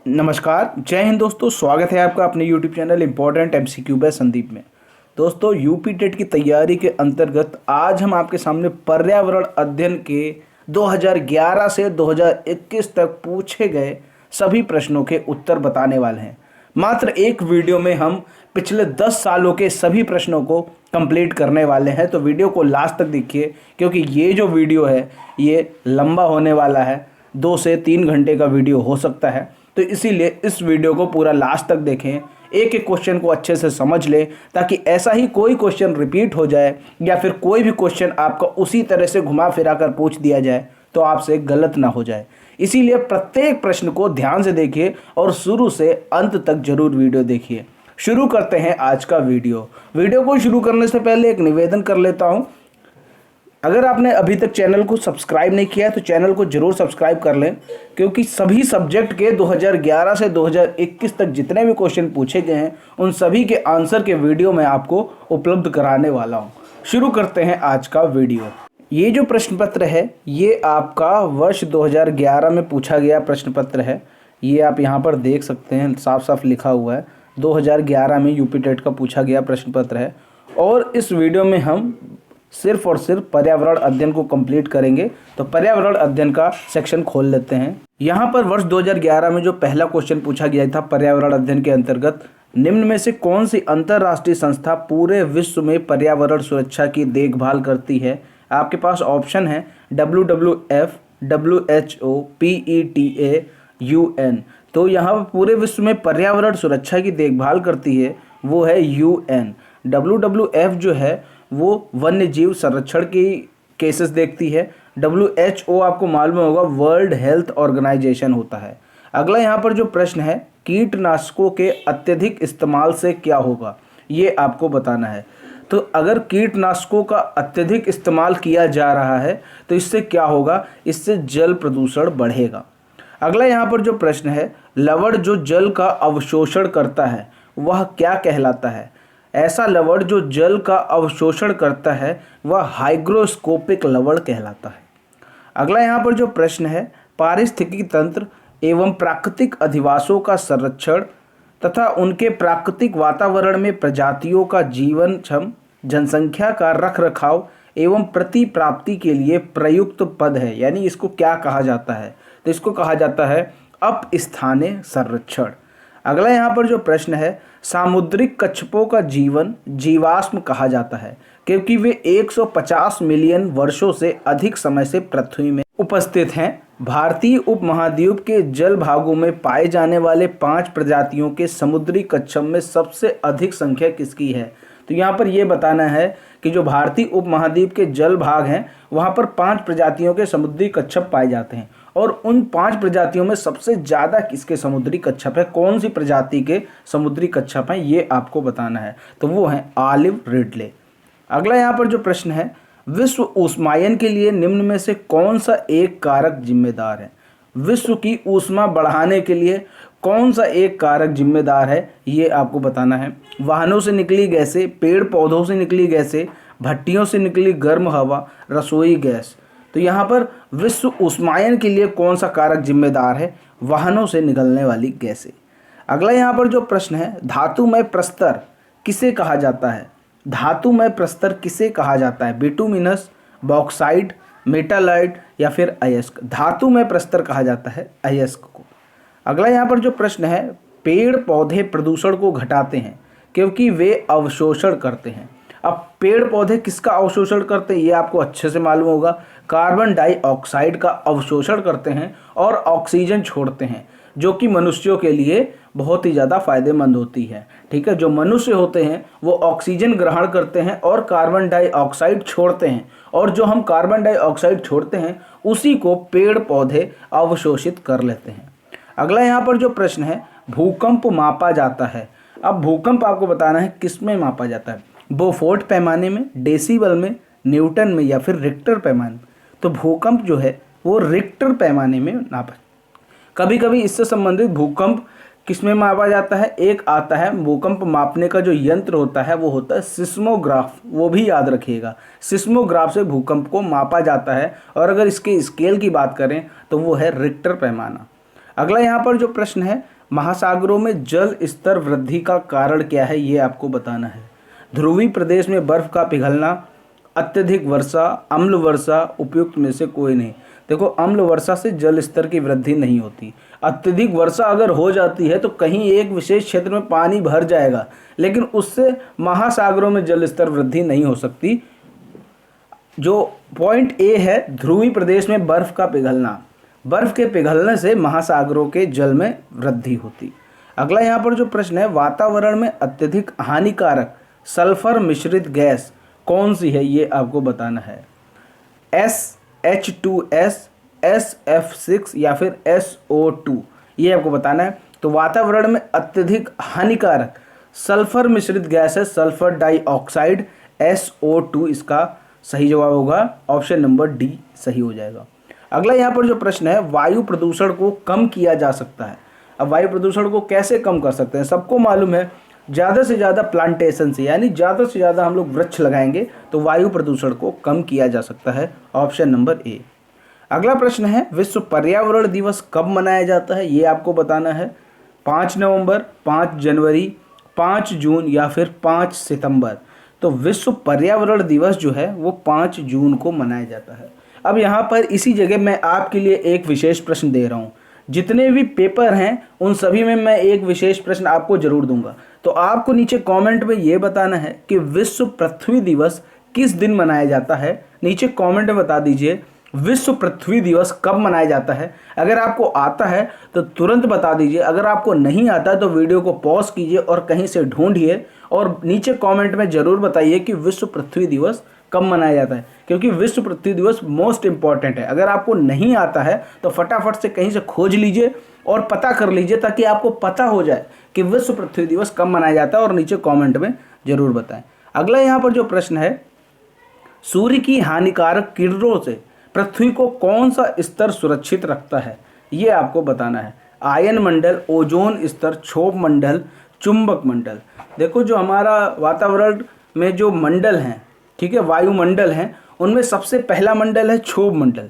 नमस्कार, जय हिंद दोस्तों। स्वागत है आपका अपने YouTube channel important MCQ by Sandeep में। दोस्तों, यूपी टेट की तैयारी के अंतर्गत आज हम आपके सामने पर्यावरण अध्ययन के 2011 से 2021 तक पूछे गए सभी प्रश्नों के उत्तर बताने वाले हैं। मात्र एक वीडियो में हम पिछले 10 सालों के सभी प्रश्नों को कंप्लीट करने वाले हैं, तो वीडियो को लास्ट तक देखिए क्योंकि ये जो वीडियो है ये लंबा होने वाला है। 2 से 3 घंटे का वीडियो हो सकता है, तो इसीलिए इस वीडियो को पूरा लास्ट तक देखें, एक एक क्वेश्चन को अच्छे से समझ लें ताकि ऐसा ही कोई क्वेश्चन रिपीट हो जाए या फिर कोई भी क्वेश्चन आपका उसी तरह से घुमा फिरा कर पूछ दिया जाए तो आपसे गलत ना हो जाए। इसीलिए प्रत्येक प्रश्न को ध्यान से देखिए और शुरू से अंत तक जरूर वीडियो देखिए। शुरू करते हैं आज का वीडियो को शुरू करने से पहले एक निवेदन कर लेता हूं। अगर आपने अभी तक चैनल को सब्सक्राइब नहीं किया है तो चैनल को जरूर सब्सक्राइब कर लें, क्योंकि सभी सब्जेक्ट के 2011 से 2021 तक जितने भी क्वेश्चन पूछे गए हैं उन सभी के आंसर के वीडियो मैं आपको उपलब्ध कराने वाला हूं। शुरू करते हैं आज का वीडियो। ये जो प्रश्न पत्र है ये आपका वर्ष 2011 में पूछा गया प्रश्न पत्र है। ये आप यहाँ पर देख सकते हैं, साफ साफ लिखा हुआ है 2011 में यूपी टेट का पूछा गया प्रश्न पत्र है। और इस वीडियो में हम सिर्फ और सिर्फ पर्यावरण अध्ययन को कंप्लीट करेंगे। तो पर्यावरण अध्ययन का सेक्शन खोल लेते हैं। यहाँ पर वर्ष 2011 में जो पहला क्वेश्चन पूछा गया था पर्यावरण अध्ययन के अंतर्गत, निम्न में से कौन सी अंतरराष्ट्रीय संस्था पूरे विश्व में पर्यावरण सुरक्षा की देखभाल करती है। आपके पास ऑप्शन है WWF, WHO, PETA, UN। तो यहाँ पर पूरे विश्व में पर्यावरण सुरक्षा की देखभाल करती है वो है UN। WWF जो है वो वन्य जीव संरक्षण की केसेस देखती है। WHO आपको मालूम होगा वर्ल्ड हेल्थ ऑर्गेनाइजेशन होता है। अगला यहाँ पर जो प्रश्न है, कीटनाशकों के अत्यधिक इस्तेमाल से क्या होगा, ये आपको बताना है। तो अगर कीटनाशकों का अत्यधिक इस्तेमाल किया जा रहा है तो इससे क्या होगा, इससे जल प्रदूषण बढ़ेगा। अगला यहाँ पर जो प्रश्न है, लवण जो जल का अवशोषण करता है वह क्या कहलाता है। ऐसा लवण जो जल का अवशोषण करता है वह हाइग्रोस्कोपिक लवण कहलाता है। अगला यहाँ पर जो प्रश्न है, पारिस्थितिकी तंत्र एवं प्राकृतिक अधिवासों का संरक्षण तथा उनके प्राकृतिक वातावरण में प्रजातियों का जीवन क्षम जनसंख्या का रखरखाव एवं प्रतिप्राप्ति के लिए प्रयुक्त पद है, यानी इसको क्या कहा जाता है, तो इसको कहा जाता है अपस्थानीय संरक्षण। अगला यहाँ पर जो प्रश्न है, सामुद्रिक कच्छपों का जीवन जीवाश्म कहा जाता है क्योंकि वे 150 मिलियन वर्षों से अधिक समय से पृथ्वी में उपस्थित हैं। भारतीय उपमहाद्वीप के जल भागों में पाए जाने वाले 5 प्रजातियों के समुद्री कच्छप में सबसे अधिक संख्या किसकी है। तो यहाँ पर यह बताना है कि जो भारतीय उपमहाद्वीप के जल भाग हैं वहाँ पर 5 प्रजातियों के समुद्री कच्छप पाए जाते हैं और उन 5 प्रजातियों में सबसे ज़्यादा किसके समुद्री कच्छप है, कौन सी प्रजाति के समुद्री कच्छप हैं, ये आपको बताना है। तो वो है ऑलिव रिडले। अगला यहाँ पर जो प्रश्न है, विश्व ऊष्मायन के लिए निम्न में से कौन सा एक कारक जिम्मेदार है। विश्व की ऊष्मा बढ़ाने के लिए कौन सा एक कारक जिम्मेदार है, ये आपको बताना है। वाहनों से निकली गैसें, पेड़ पौधों से निकली गैसें, भट्टियों से निकली गर्म हवा, रसोई गैस। तो यहाँ पर विश्व ऊष्मायन के लिए कौन सा कारक जिम्मेदार है, वाहनों से निकलने वाली गैसें। अगला यहाँ पर जो प्रश्न है, धातुमय प्रस्तर किसे कहा जाता है। धातुमय प्रस्तर किसे कहा जाता है, बिटुमिनस, बॉक्साइट, मेटालाइट या फिर अयस्क। धातुमय प्रस्तर कहा जाता है अयस्क को। अगला यहाँ पर जो प्रश्न है, पेड़ पौधे प्रदूषण को घटाते हैं क्योंकि वे अवशोषण करते हैं। अब पेड़ पौधे किसका अवशोषण करते हैं ये आपको अच्छे से मालूम होगा, कार्बन डाइऑक्साइड का अवशोषण करते हैं और ऑक्सीजन छोड़ते हैं, जो कि मनुष्यों के लिए बहुत ही ज़्यादा फायदेमंद होती है। ठीक है, जो मनुष्य होते हैं वो ऑक्सीजन ग्रहण करते हैं और कार्बन डाइऑक्साइड छोड़ते हैं, और जो हम कार्बन डाइऑक्साइड छोड़ते हैं उसी को पेड़ पौधे अवशोषित कर लेते हैं। अगला यहाँ पर जो प्रश्न है, भूकंप मापा जाता है। अब भूकंप आपको बताना है किस में मापा जाता है, बोफोर्ट पैमाने में, डेसिबल में, न्यूटन में या फिर रिक्टर पैमाने में। तो भूकंप जो है वो रिक्टर पैमाने में नापा। कभी कभी इससे संबंधित भूकंप किस में मापा जाता है, एक आता है भूकंप मापने का जो यंत्र होता है वो होता है सिस्मोग्राफ, वो भी याद रखिएगा। सिस्मोग्राफ से भूकंप को मापा जाता है और अगर इसके स्केल की बात करें तो वो है रिक्टर पैमाना। अगला यहाँ पर जो प्रश्न है, महासागरों में जल स्तर वृद्धि का कारण क्या है, ये आपको बताना है। ध्रुवीय प्रदेश में बर्फ का पिघलना, अत्यधिक वर्षा, अम्ल वर्षा, उपयुक्त में से कोई नहीं। देखो, अम्ल वर्षा से जल स्तर की वृद्धि नहीं होती। अत्यधिक वर्षा अगर हो जाती है तो कहीं एक विशेष क्षेत्र में पानी भर जाएगा, लेकिन उससे महासागरों में जल स्तर वृद्धि नहीं हो सकती। जो पॉइंट ए है, ध्रुवीय प्रदेश में बर्फ का पिघलना, बर्फ के पिघलने से महासागरों के जल में वृद्धि होती। अगला यहाँ पर जो प्रश्न है, वातावरण में अत्यधिक हानिकारक सल्फर मिश्रित गैस कौन सी है, ये आपको बताना है। SH2S, SF6 या फिर SO2, ये आपको बताना है। तो वातावरण में अत्यधिक हानिकारक सल्फर मिश्रित गैस है सल्फर डाइऑक्साइड, SO2 इसका सही जवाब होगा। ऑप्शन नंबर डी सही हो जाएगा। अगला यहाँ पर जो प्रश्न है, वायु प्रदूषण को कम किया जा सकता है। अब वायु प्रदूषण को कैसे कम कर सकते हैं, सबको मालूम है, ज़्यादा से ज़्यादा प्लांटेशन से, यानी ज़्यादा से ज़्यादा हम लोग वृक्ष लगाएंगे तो वायु प्रदूषण को कम किया जा सकता है। Option number A. अगला प्रश्न है, विश्व पर्यावरण दिवस कब मनाया जाता है, ये आपको बताना है। 5 नवंबर, 5 जनवरी, 5 जून या फिर 5 सितंबर। तो विश्व पर्यावरण दिवस जो है वो 5 जून को मनाया जाता है। अब यहाँ पर इसी जगह मैं आपके लिए एक विशेष प्रश्न दे रहा हूँ। जितने भी पेपर हैं उन सभी में मैं एक विशेष प्रश्न आपको जरूर दूंगा। तो आपको नीचे कमेंट में ये बताना है कि विश्व पृथ्वी दिवस किस दिन मनाया जाता है। नीचे कमेंट में बता दीजिए विश्व पृथ्वी दिवस कब मनाया जाता है। अगर आपको आता है तो तुरंत बता दीजिए, अगर आपको नहीं आता तो वीडियो को पॉज कीजिए और कहीं से ढूंढिए और नीचे कमेंट में ज़रूर बताइए कि विश्व पृथ्वी दिवस कब मनाया जाता है, क्योंकि विश्व पृथ्वी दिवस मोस्ट इंपॉर्टेंट है। अगर आपको नहीं आता है तो फटाफट से कहीं से खोज लीजिए और पता कर लीजिए ताकि आपको पता हो जाए कि विश्व पृथ्वी दिवस कब मनाया जाता है, और नीचे कमेंट में ज़रूर बताएं। अगला यहाँ पर जो प्रश्न है, सूर्य की हानिकारक किरणों से पृथ्वी को कौन सा स्तर सुरक्षित रखता है, ये आपको बताना है। आयन मंडल, ओजोन स्तर, क्षोभ मंडल, चुंबक मंडल। देखो, जो हमारा वातावरण में जो मंडल हैं, ठीक है, वायुमंडल हैं, उनमें सबसे पहला मंडल है क्षोभ मंडल।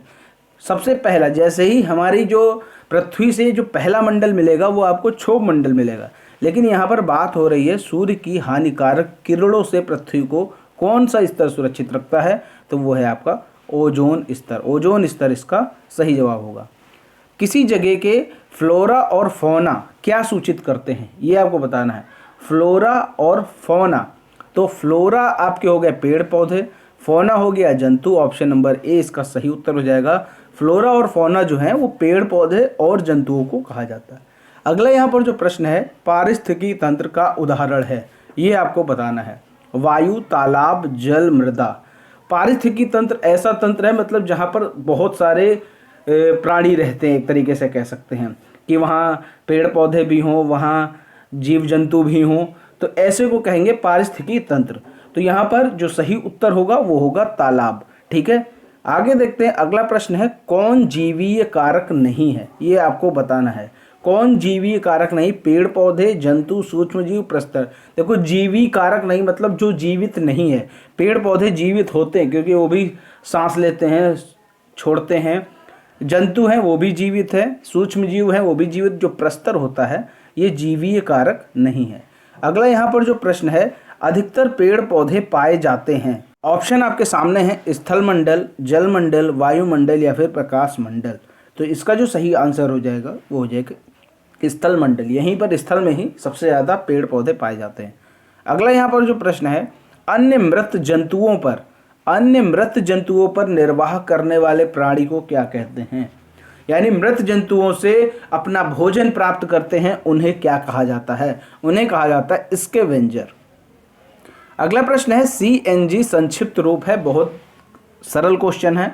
सबसे पहला, जैसे ही हमारी जो पृथ्वी से जो पहला मंडल मिलेगा वो आपको क्षोभ मंडल मिलेगा। लेकिन यहाँ पर बात हो रही है सूर्य की हानिकारक किरणों से पृथ्वी को कौन सा स्तर सुरक्षित रखता है, तो वो है आपका ओजोन स्तर। ओजोन स्तर इसका सही जवाब होगा। किसी जगह के फ्लोरा और फौना क्या सूचित करते हैं, ये आपको बताना है। फ्लोरा और फौना, तो फ्लोरा आपके हो गए पेड़ पौधे, फौना हो गया जंतु। ऑप्शन नंबर ए इसका सही उत्तर हो जाएगा। फ्लोरा और फौना जो है वो पेड़ पौधे और जंतुओं को कहा जाता है। अगला यहाँ पर जो प्रश्न है, पारिस्थितिकी तंत्र का उदाहरण है, ये आपको बताना है। वायु, तालाब, जल, मृदा। पारिस्थितिकी तंत्र ऐसा तंत्र है, मतलब जहाँ पर बहुत सारे प्राणी रहते हैं, एक तरीके से कह सकते हैं कि वहाँ पेड़ पौधे भी हों, वहाँ जीव जंतु भी हों, तो ऐसे को कहेंगे पारिस्थितिकी तंत्र। तो यहाँ पर जो सही उत्तर होगा वो होगा तालाब। ठीक है, आगे देखते हैं। अगला प्रश्न है, कौन जीवीय कारक नहीं है, ये आपको बताना है। कौन जीवीय कारक नहीं? पेड़ पौधे, जंतु, सूक्ष्मजीव, प्रस्तर। देखो, जीवी कारक नहीं मतलब जो जीवित नहीं है। पेड़ पौधे जीवित होते हैं क्योंकि वो भी सांस लेते हैं, छोड़ते हैं। जंतु हैं वो भी जीवित है, सूक्ष्मजीव हैं वो भी जीवित। जो प्रस्तर होता है ये जीवीय कारक नहीं है। अगला यहाँ पर जो प्रश्न है, अधिकतर पेड़ पौधे पाए जाते हैं। ऑप्शन आपके सामने है, स्थल मंडल, जल मंडल, वायुमंडल या फिर प्रकाश मंडल। तो इसका जो सही आंसर हो जाएगा वो हो जाएगा स्थल मंडल। यहीं पर स्थल में ही सबसे ज़्यादा पेड़ पौधे पाए जाते हैं। अगला यहाँ पर जो प्रश्न है, अन्य मृत जंतुओं पर निर्वाह करने वाले प्राणी को क्या कहते हैं? यानी मृत जंतुओं से अपना भोजन प्राप्त करते हैं, उन्हें क्या कहा जाता है? उन्हें कहा जाता है स्कैवेंजर। अगला प्रश्न है, CNG संक्षिप्त रूप है। बहुत सरल क्वेश्चन है,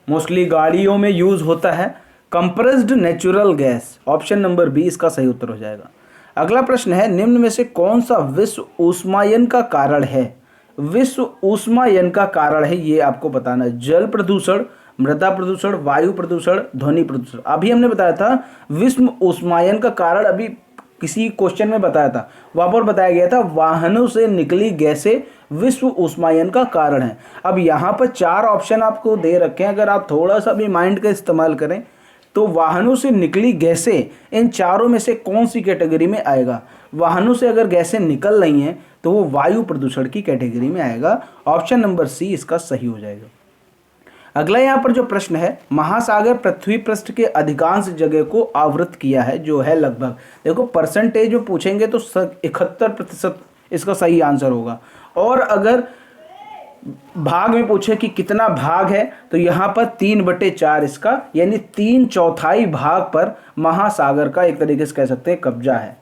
मोस्टली गाड़ियों में यूज होता है। Compressed natural gas. Option number B इसका सही उत्तर हो जाएगा। अगला प्रश्न है, निम्न में से कौन सा विश्व ऊष्मायन का कारण है? विश्व ऊष्मायन का कारण है, ये आपको बताना है। जल प्रदूषण, मृदा प्रदूषण, वायु प्रदूषण, ध्वनि प्रदूषण। अभी हमने बताया था विश्व ऊष्मायन का कारण, अभी किसी क्वेश्चन में बताया था, वहां पर बताया गया था वाहनों से निकली गैसें विश्व ऊष्मायन का कारण है। अब यहाँ पर 4 ऑप्शन आपको दे रखे हैं, अगर आप थोड़ा सा भी माइंड का इस्तेमाल करें तो वाहनों से निकली गैसें इन चारों में से कौन सी कैटेगरी में आएगा? वाहनों से अगर गैसें निकल रही हैं तो वो वायु प्रदूषण की कैटेगरी में आएगा। ऑप्शन नंबर सी इसका सही हो जाएगा। अगला यहाँ पर जो प्रश्न है, महासागर पृथ्वी पृष्ठ के अधिकांश जगह को आवृत किया है, जो है लगभग। देखो परसेंटेज में पूछेंगे तो 71% इसका सही आंसर होगा। और अगर भाग में पूछे कि कितना भाग है तो यहाँ पर 3/4 इसका, यानी 3/4 भाग पर महासागर का एक तरीके से कह सकते हैं कब्जा है।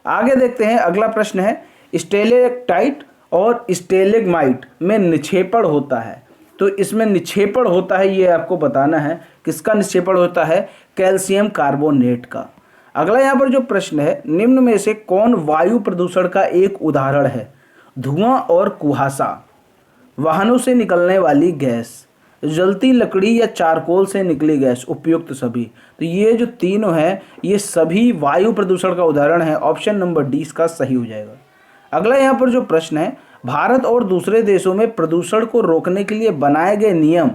आगे देखते हैं, अगला प्रश्न है, स्टेलेक्टाइट और स्टेलेग्माइट में निक्षेपण होता है। तो इसमें निक्षेपण होता है, ये आपको बताना है। किसका निक्षेपण होता है? कैल्शियम कार्बोनेट का। अगला यहाँ पर जो प्रश्न है, निम्न में से कौन वायु प्रदूषण का एक उदाहरण है? धुआं और कुहासा, वाहनों से निकलने वाली गैस, जलती लकड़ी या चारकोल से निकली गैस, उपयुक्त सभी। तो ये जो तीनों हैं ये सभी वायु प्रदूषण का उदाहरण है। ऑप्शन नंबर डी इसका सही हो जाएगा। अगला यहाँ पर जो प्रश्न है, भारत और दूसरे देशों में प्रदूषण को रोकने के लिए बनाए गए नियम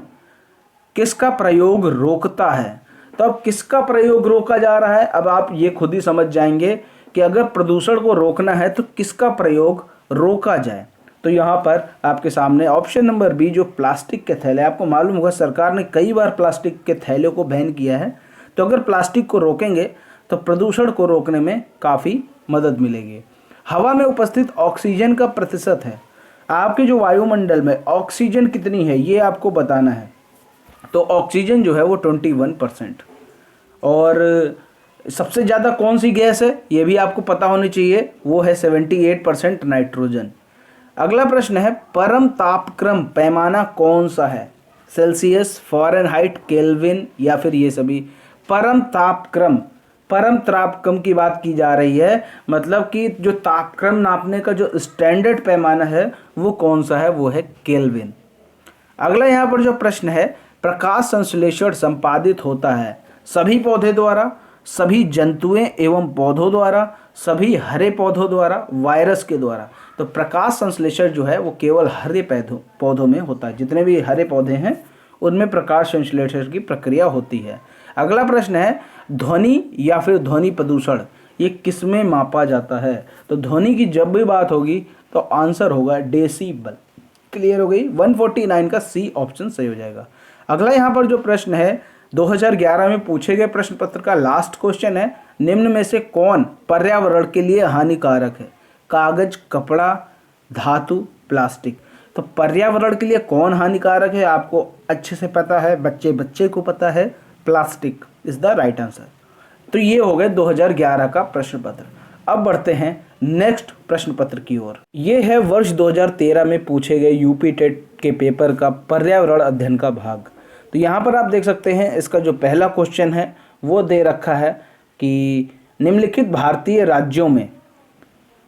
किसका प्रयोग रोकता है? तो अब किसका प्रयोग रोका जा रहा है, अब आप ये खुद ही समझ जाएंगे कि अगर प्रदूषण को रोकना है तो किसका प्रयोग रोका जाए। तो यहाँ पर आपके सामने ऑप्शन नंबर बी, जो प्लास्टिक के थैले, आपको मालूम होगा सरकार ने कई बार प्लास्टिक के थैले को बैन किया है। तो अगर प्लास्टिक को रोकेंगे तो प्रदूषण को रोकने में काफ़ी मदद मिलेगी। हवा में उपस्थित ऑक्सीजन का प्रतिशत है, आपके जो वायुमंडल में ऑक्सीजन कितनी है ये आपको बताना है। तो ऑक्सीजन जो है वो 21%। और सबसे ज़्यादा कौन सी गैस है ये भी आपको पता होनी चाहिए, वो है 78% नाइट्रोजन। अगला प्रश्न है, परम तापक्रम पैमाना कौन सा है? सेल्सियस, फ़ारेनहाइट, केल्विन या फिर ये सभी? परम तापक्रम की बात की जा रही है, मतलब कि जो तापक्रम नापने का जो स्टैंडर्ड पैमाना है वो कौन सा है? वो है केल्विन। अगला यहाँ पर जो प्रश्न है, प्रकाश संश्लेषण संपादित होता है सभी पौधे द्वारा, सभी जंतुएं एवं पौधों द्वारा, सभी हरे पौधों द्वारा, वायरस के द्वारा? तो प्रकाश संश्लेषण जो है वो केवल हरे पौधों में होता है। जितने भी हरे पौधे हैं उनमें प्रकाश संश्लेषण की प्रक्रिया होती है। अगला प्रश्न है, ध्वनि या फिर ध्वनि प्रदूषण ये किस में मापा जाता है? तो ध्वनि की जब भी बात होगी तो आंसर होगा डेसिबल। क्लियर हो गई? 149 का सी ऑप्शन सही हो जाएगा। अगला यहाँ पर जो प्रश्न है 2011 में पूछे गए प्रश्न पत्र का लास्ट क्वेश्चन है, निम्न में से कौन पर्यावरण के लिए हानिकारक है? कागज, कपड़ा, धातु, प्लास्टिक? तो पर्यावरण के लिए कौन हानिकारक है आपको अच्छे से पता है, बच्चे को पता है, plastic is the right answer. तो ये हो गए 2011 का प्रश्न पत्र। अब बढ़ते हैं नेक्स्ट प्रश्न पत्र की ओर। ये है वर्ष 2013 में पूछे गए यूपी टेट के पेपर का पर्यावरण अध्ययन का भाग। तो यहाँ पर आप देख सकते हैं इसका जो पहला क्वेश्चन है वो दे रखा है कि निम्नलिखित भारतीय राज्यों में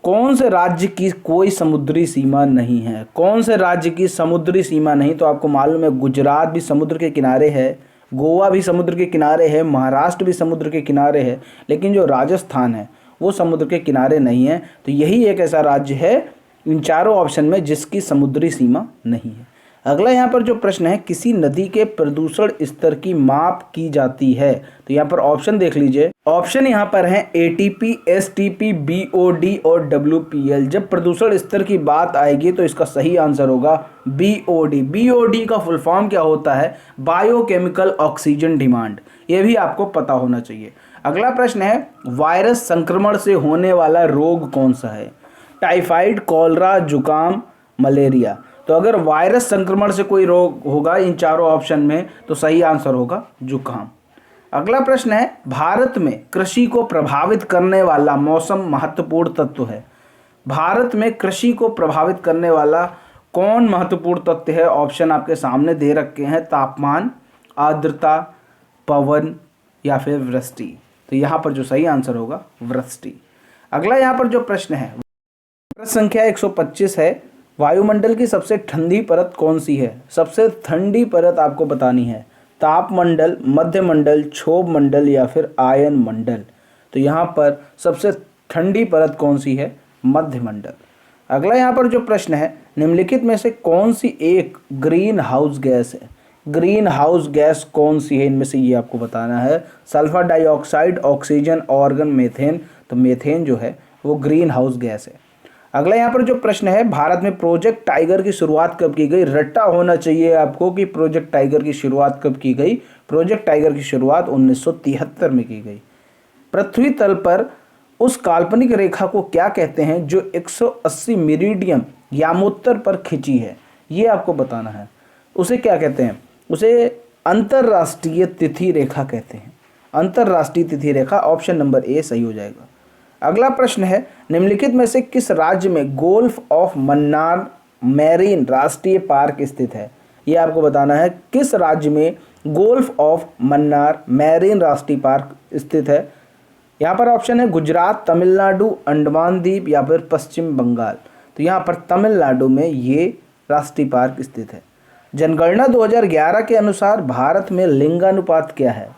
कौन से राज्य की कोई समुद्री सीमा नहीं है? कौन से राज्य की समुद्री सीमा नहीं? तो आपको मालूम है गुजरात भी समुद्र के किनारे है, गोवा भी समुद्र के किनारे है, महाराष्ट्र भी समुद्र के किनारे है, लेकिन जो राजस्थान है वो समुद्र के किनारे नहीं है। तो यही एक ऐसा राज्य है इन चारों ऑप्शन में जिसकी समुद्री सीमा नहीं है। अगला यहाँ पर जो प्रश्न है, किसी नदी के प्रदूषण स्तर की माप की जाती है? तो यहाँ पर ऑप्शन देख लीजिए। ऑप्शन यहाँ पर है ATP, STP, BOD और WPL। जब प्रदूषण स्तर की बात आएगी तो इसका सही आंसर होगा BOD। BOD का फुल फॉर्म क्या होता है? Biochemical oxygen demand. ये भी आपको पता होना चाहिए। अगला प्रश्न है, वायरस संक्रमण से होने वाला रोग कौन सा है? टाइफाइड, कॉलरा, जुकाम, मलेरिया? तो अगर वायरस संक्रमण से कोई रोग होगा इन चारों ऑप्शन में तो सही आंसर होगा जुकाम। अगला प्रश्न है, भारत में कृषि को प्रभावित करने वाला मौसम महत्वपूर्ण तत्व है? भारत में कृषि को प्रभावित करने वाला कौन महत्वपूर्ण तत्व है? ऑप्शन आपके सामने दे रखे हैं, तापमान, आर्द्रता, पवन या फिर वृष्टि। तो यहाँ पर जो सही आंसर होगा वृष्टि। अगला यहाँ पर जो प्रश्न है, प्रश्न संख्या 125 है, वायुमंडल की सबसे ठंडी परत कौन सी है? सबसे ठंडी परत आपको बतानी है, तापमंडल, मध्यमंडल, क्षोभ मंडल या फिर आयन मंडल? तो यहाँ पर सबसे ठंडी परत कौन सी है? मध्यमंडल। अगला यहाँ पर जो प्रश्न है, निम्नलिखित में से कौन सी एक ग्रीन हाउस गैस है? ग्रीन हाउस गैस कौन सी है इनमें से, ये आपको बताना है। Sulphur dioxide, oxygen, organ, methane. तो मीथेन जो है वो ग्रीन हाउस गैस है। अगला यहाँ पर जो प्रश्न है, भारत में प्रोजेक्ट टाइगर की शुरुआत कब की गई। रट्टा होना चाहिए आपको कि प्रोजेक्ट टाइगर की शुरुआत कब की गई। प्रोजेक्ट टाइगर की शुरुआत 1973 में की गई। पृथ्वी तल पर उस काल्पनिक रेखा को क्या कहते हैं जो 180 मेरिडियन यामोत्तर पर खिंची है, ये आपको बताना है। उसे क्या कहते हैं, उसे अंतरराष्ट्रीय तिथि रेखा कहते हैं। अंतरराष्ट्रीय तिथि रेखा, ऑप्शन नंबर ए सही हो जाएगा। अगला प्रश्न है, निम्नलिखित में से किस राज्य में गोल्फ ऑफ मन्नार मैरीन राष्ट्रीय पार्क स्थित है। ये आपको बताना है, किस राज्य में गोल्फ ऑफ मन्नार मैरीन राष्ट्रीय पार्क स्थित है। यहाँ पर ऑप्शन है गुजरात, तमिलनाडु, अंडमान द्वीप या फिर पश्चिम बंगाल। तो यहाँ पर तमिलनाडु में ये राष्ट्रीय पार्क स्थित है। जनगणना 2011 के अनुसार भारत में लिंगानुपात क्या है।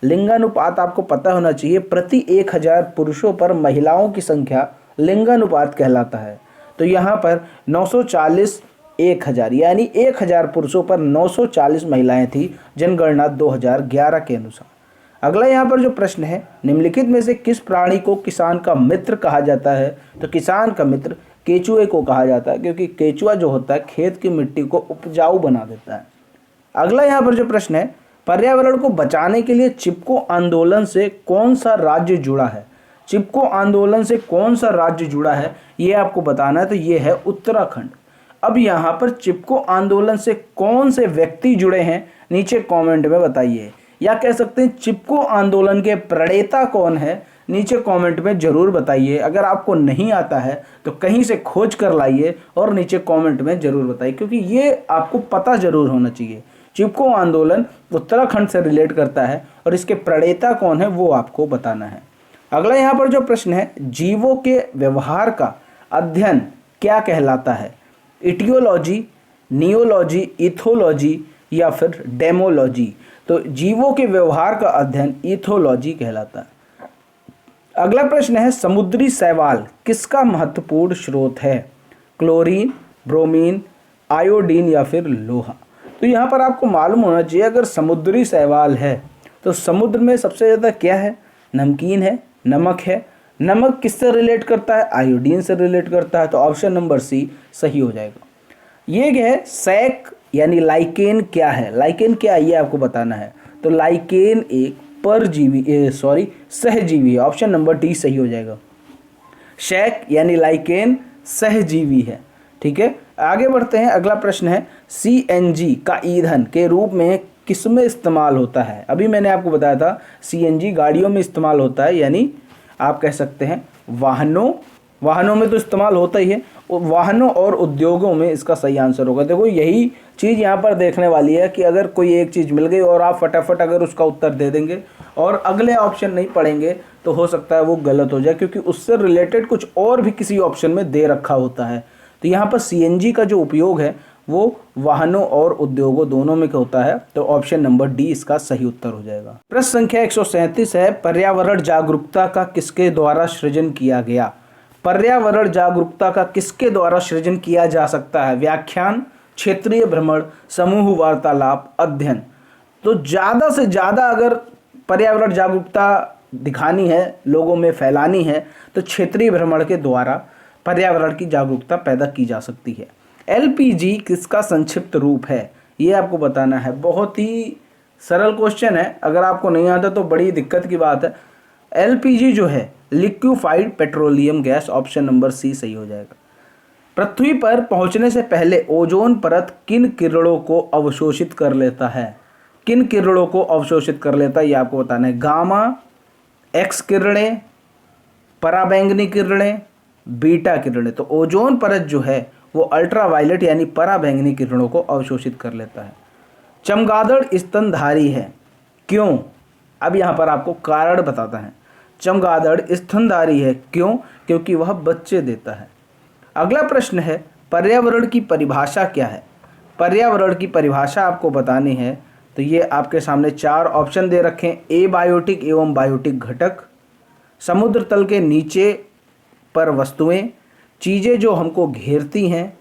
लिंगानुपात आपको पता होना चाहिए, प्रति 1000 पुरुषों पर महिलाओं की संख्या लिंगानुपात कहलाता है। तो यहाँ पर 940 1000 यानी 1000 पुरुषों पर 940 महिलाएं थी जनगणना 2011 के अनुसार। अगला यहाँ पर जो प्रश्न है, निम्नलिखित में से किस प्राणी को किसान का मित्र कहा जाता है। तो किसान का मित्र केचुए को कहा जाता है, क्योंकि केचुआ जो होता है खेत की मिट्टी को उपजाऊ बना देता है। अगला यहाँ पर जो प्रश्न है, पर्यावरण को बचाने के लिए चिपको आंदोलन से कौन सा राज्य जुड़ा है। चिपको आंदोलन से कौन सा राज्य जुड़ा है ये आपको बताना है। तो ये है उत्तराखंड। अब यहाँ पर चिपको आंदोलन से कौन से व्यक्ति जुड़े हैं नीचे कमेंट में बताइए, या कह सकते हैं चिपको आंदोलन के प्रणेता कौन है, नीचे कमेंट में जरूर बताइए। अगर आपको नहीं आता है तो कहीं से खोज कर लाइए और नीचे कमेंट में जरूर बताइए, क्योंकि ये आपको पता जरूर होना चाहिए। चिपको आंदोलन उत्तराखंड से रिलेट करता है और इसके प्रणेता कौन है वो आपको बताना है। अगला यहाँ पर जो प्रश्न है, जीवों के व्यवहार का अध्ययन क्या कहलाता है। इटियोलॉजी, नियोलॉजी, इथोलॉजी या फिर डेमोलॉजी। तो जीवों के व्यवहार का अध्ययन इथोलॉजी कहलाता है। अगला प्रश्न है, समुद्री शैवाल किसका महत्वपूर्ण स्रोत है। क्लोरीन, ब्रोमीन, आयोडीन या फिर लोहा। तो यहाँ पर आपको मालूम होना चाहिए, अगर समुद्री शैवाल है तो समुद्र में सबसे ज़्यादा क्या है, नमकीन है, नमक है। नमक किससे रिलेट करता है, आयोडीन से रिलेट करता है। तो ऑप्शन नंबर सी सही हो जाएगा। ये क्या है, सैक यानी लाइकेन क्या है। लाइकेन क्या है ये आपको बताना है। तो लाइकेन एक सहजीवी है। ऑप्शन नंबर डी सही हो जाएगा। शैक यानी लाइकेन सहजीवी है। ठीक है, आगे बढ़ते हैं। अगला प्रश्न है, सीएनजी का ईंधन के रूप में किसमें इस्तेमाल होता है। अभी मैंने आपको बताया था सीएनजी गाड़ियों में इस्तेमाल होता है, यानी आप कह सकते हैं वाहनों में तो इस्तेमाल होता ही है, वाहनों और उद्योगों में इसका सही आंसर होगा। देखो यही चीज़ यहाँ पर देखने वाली है कि अगर कोई एक चीज़ मिल गई और आप फटाफट अगर उसका उत्तर दे देंगे और अगले ऑप्शन नहीं पढ़ेंगे तो हो सकता है वो गलत हो जाए, क्योंकि उससे रिलेटेड कुछ और भी किसी ऑप्शन में दे रखा होता है। तो यहाँ पर सीएनजी का जो उपयोग है वो वाहनों और उद्योगों दोनों में होता है। तो ऑप्शन नंबर डी इसका सही उत्तर हो जाएगा। प्रश्न संख्या 137 है, पर्यावरण जागरूकता का किसके द्वारा सृजन किया गया। पर्यावरण जागरूकता का किसके द्वारा सृजन किया जा सकता है। व्याख्यान, क्षेत्रीय भ्रमण, समूह वार्तालाप, अध्ययन। तो ज़्यादा से ज़्यादा अगर पर्यावरण जागरूकता दिखानी है, लोगों में फैलानी है, तो क्षेत्रीय भ्रमण के द्वारा पर्यावरण की जागरूकता पैदा की जा सकती है। एलपीजी किसका संक्षिप्त रूप है, ये आपको बताना है। बहुत ही सरल क्वेश्चन है, अगर आपको नहीं आता तो बड़ी दिक्कत की बात है। एलपीजी जो है liquefied petroleum gas. Option number C सही हो जाएगा। पृथ्वी पर पहुंचने से पहले ओजोन परत किन किरणों को अवशोषित कर लेता है। किन किरणों को अवशोषित कर लेता है ये आपको बताना है। गामा, एक्स किरणें, पराबैंगनी किरणें, बीटा किरणें। तो ओजोन परत जो है वो अल्ट्रावायलेट यानी पराबैंगनी किरणों को अवशोषित कर लेता है। चमगादड़ स्तनधारी है, क्यों। अब यहाँ पर आपको कारण बताता है। चमगादड़ स्तनधारी है क्यों, क्योंकि वह बच्चे देता है। अगला प्रश्न है, पर्यावरण की परिभाषा क्या है। पर्यावरण की परिभाषा आपको बतानी है। तो ये आपके सामने 4 ऑप्शन दे रखे हैं। एबायोटिक एवं बायोटिक घटक, समुद्र तल के नीचे पर वस्तुएं, चीज़ें जो हमको घेरती हैं,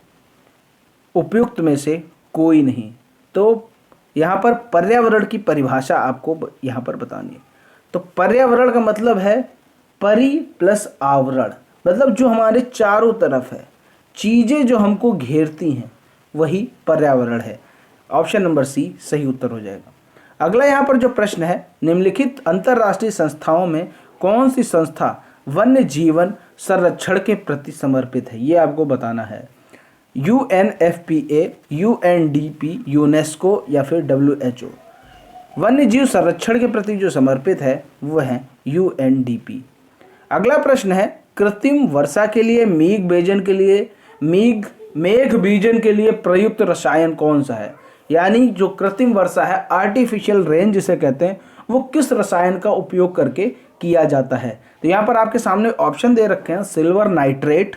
उपयुक्त में से कोई नहीं। तो यहाँ पर पर्यावरण की परिभाषा आपको यहाँ पर बतानी है। तो पर्यावरण का मतलब है परि प्लस आवरण, मतलब जो हमारे चारों तरफ है, चीज़ें जो हमको घेरती हैं वही पर्यावरण है। ऑप्शन नंबर सी सही उत्तर हो जाएगा। अगला यहाँ पर जो प्रश्न है, निम्नलिखित अंतर्राष्ट्रीय संस्थाओं में कौन सी संस्था वन्य जीवन संरक्षण के प्रति समर्पित है, ये आपको बताना है। UNFPA, UNDP, यूनेस्को या फिर WHO। वन्य जीव संरक्षण के प्रति जो समर्पित है वो है UNDP। अगला प्रश्न है, कृत्रिम वर्षा के लिए मेघ बीजन के लिए प्रयुक्त रसायन कौन सा है, यानी जो कृत्रिम वर्षा है, आर्टिफिशियल रेन जिसे कहते हैं, वो किस रसायन का उपयोग करके किया जाता है। तो यहाँ पर आपके सामने ऑप्शन दे रखे हैं, silver nitrate,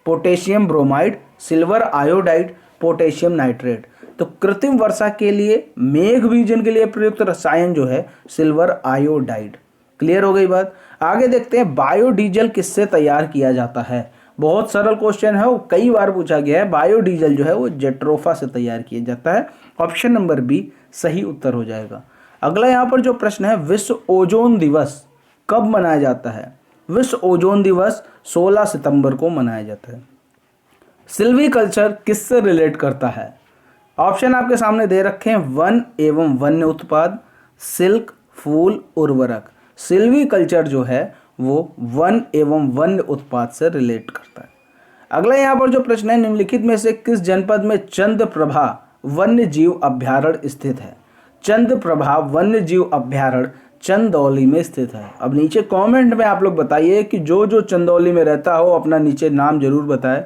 potassium bromide, silver iodide, potassium nitrate. तो कृत्रिम वर्षा के लिए मेघ बीजन के लिए प्रयुक्त रसायन जो है सिल्वर आयोडाइड। क्लियर हो गई बात। आगे देखते हैं, बायोडीजल किससे तैयार किया जाता है। बहुत सरल क्वेश्चन है, वो कई बार पूछा गया है। बायोडीजल जो है वो जेट्रोफा से तैयार किया जाता है। ऑप्शन नंबर बी सही उत्तर हो जाएगा। अगला यहाँ पर जो प्रश्न है, विश्व ओजोन दिवस कब मनाया जाता है। विश्व ओजोन दिवस 16 सितंबर को मनाया जाता है। सिल्वीकल्चर किससे रिलेट करता है। ऑप्शन आपके सामने दे रखे हैं, वन एवं वन्य उत्पाद, सिल्क, फूल, उर्वरक। सिल्वीकल्चर जो है वो वन एवं वन्य उत्पाद से रिलेट करता है। अगला यहाँ पर जो प्रश्न है, निम्नलिखित में से किस जनपद में चंद्रप्रभा वन्य जीव अभ्यारण्य स्थित है। चंद्रप्रभा वन्य जीव अभ्यारण्य चंदौली में स्थित है। अब नीचे कमेंट में आप लोग बताइए कि जो चंदौली में रहता हो अपना नीचे नाम जरूर बताए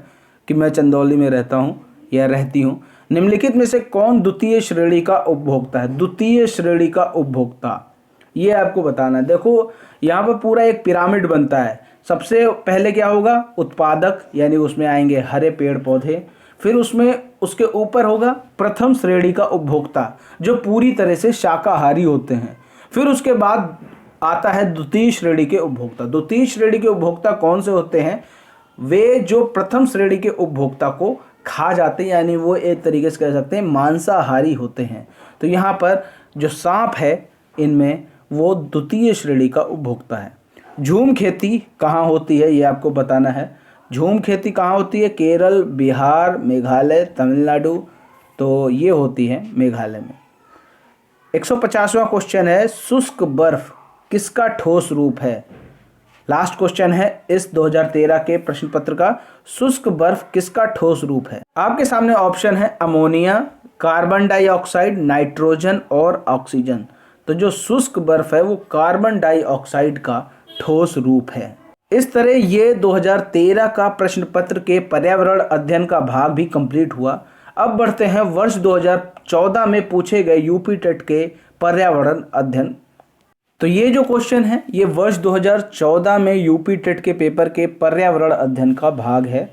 कि मैं चंदौली में रहता हूँ या रहती हूँ। निम्नलिखित में से कौन द्वितीय श्रेणी का उपभोक्ता है। द्वितीय श्रेणी का उपभोक्ता ये आपको बताना है। देखो यहाँ पर पूरा एक पिरामिड बनता है। सबसे पहले क्या होगा, उत्पादक, यानी उसमें आएंगे हरे पेड़ पौधे। फिर उसमें उसके ऊपर होगा प्रथम श्रेणी का उपभोक्ता जो पूरी तरह से शाकाहारी होते हैं। फिर उसके बाद आता है द्वितीय श्रेणी के उपभोक्ता। द्वितीय श्रेणी के उपभोक्ता कौन से होते हैं, वे जो प्रथम श्रेणी के उपभोक्ता को खा जाते हैं, यानी वो एक तरीके से कह सकते हैं मांसाहारी होते हैं। तो यहाँ पर जो सांप है इनमें वो द्वितीय श्रेणी का उपभोक्ता है। झूम खेती कहाँ होती है ये आपको बताना है। झूम खेती कहाँ होती है, केरल, बिहार, मेघालय, तमिलनाडु। तो ये होती है मेघालय में। 150वां क्वेश्चन है, शुष्क बर्फ किसका ठोस रूप है। लास्ट क्वेश्चन है इस 2013 के प्रश्न पत्र का, शुष्क बर्फ किसका ठोस रूप है। आपके सामने ऑप्शन है अमोनिया, कार्बन डाइऑक्साइड, नाइट्रोजन और ऑक्सीजन। तो जो शुष्क बर्फ है वो कार्बन डाइऑक्साइड का ठोस रूप है। इस तरह ये 2013 का प्रश्न पत्र के पर्यावरण अध्ययन का भाग भी कंप्लीट हुआ। अब बढ़ते हैं वर्ष 2014 में पूछे गए यूपी टेट के पर्यावरण अध्ययन। तो ये जो क्वेश्चन है ये वर्ष 2014 में यूपी टेट के पेपर के पर्यावरण अध्ययन का भाग है।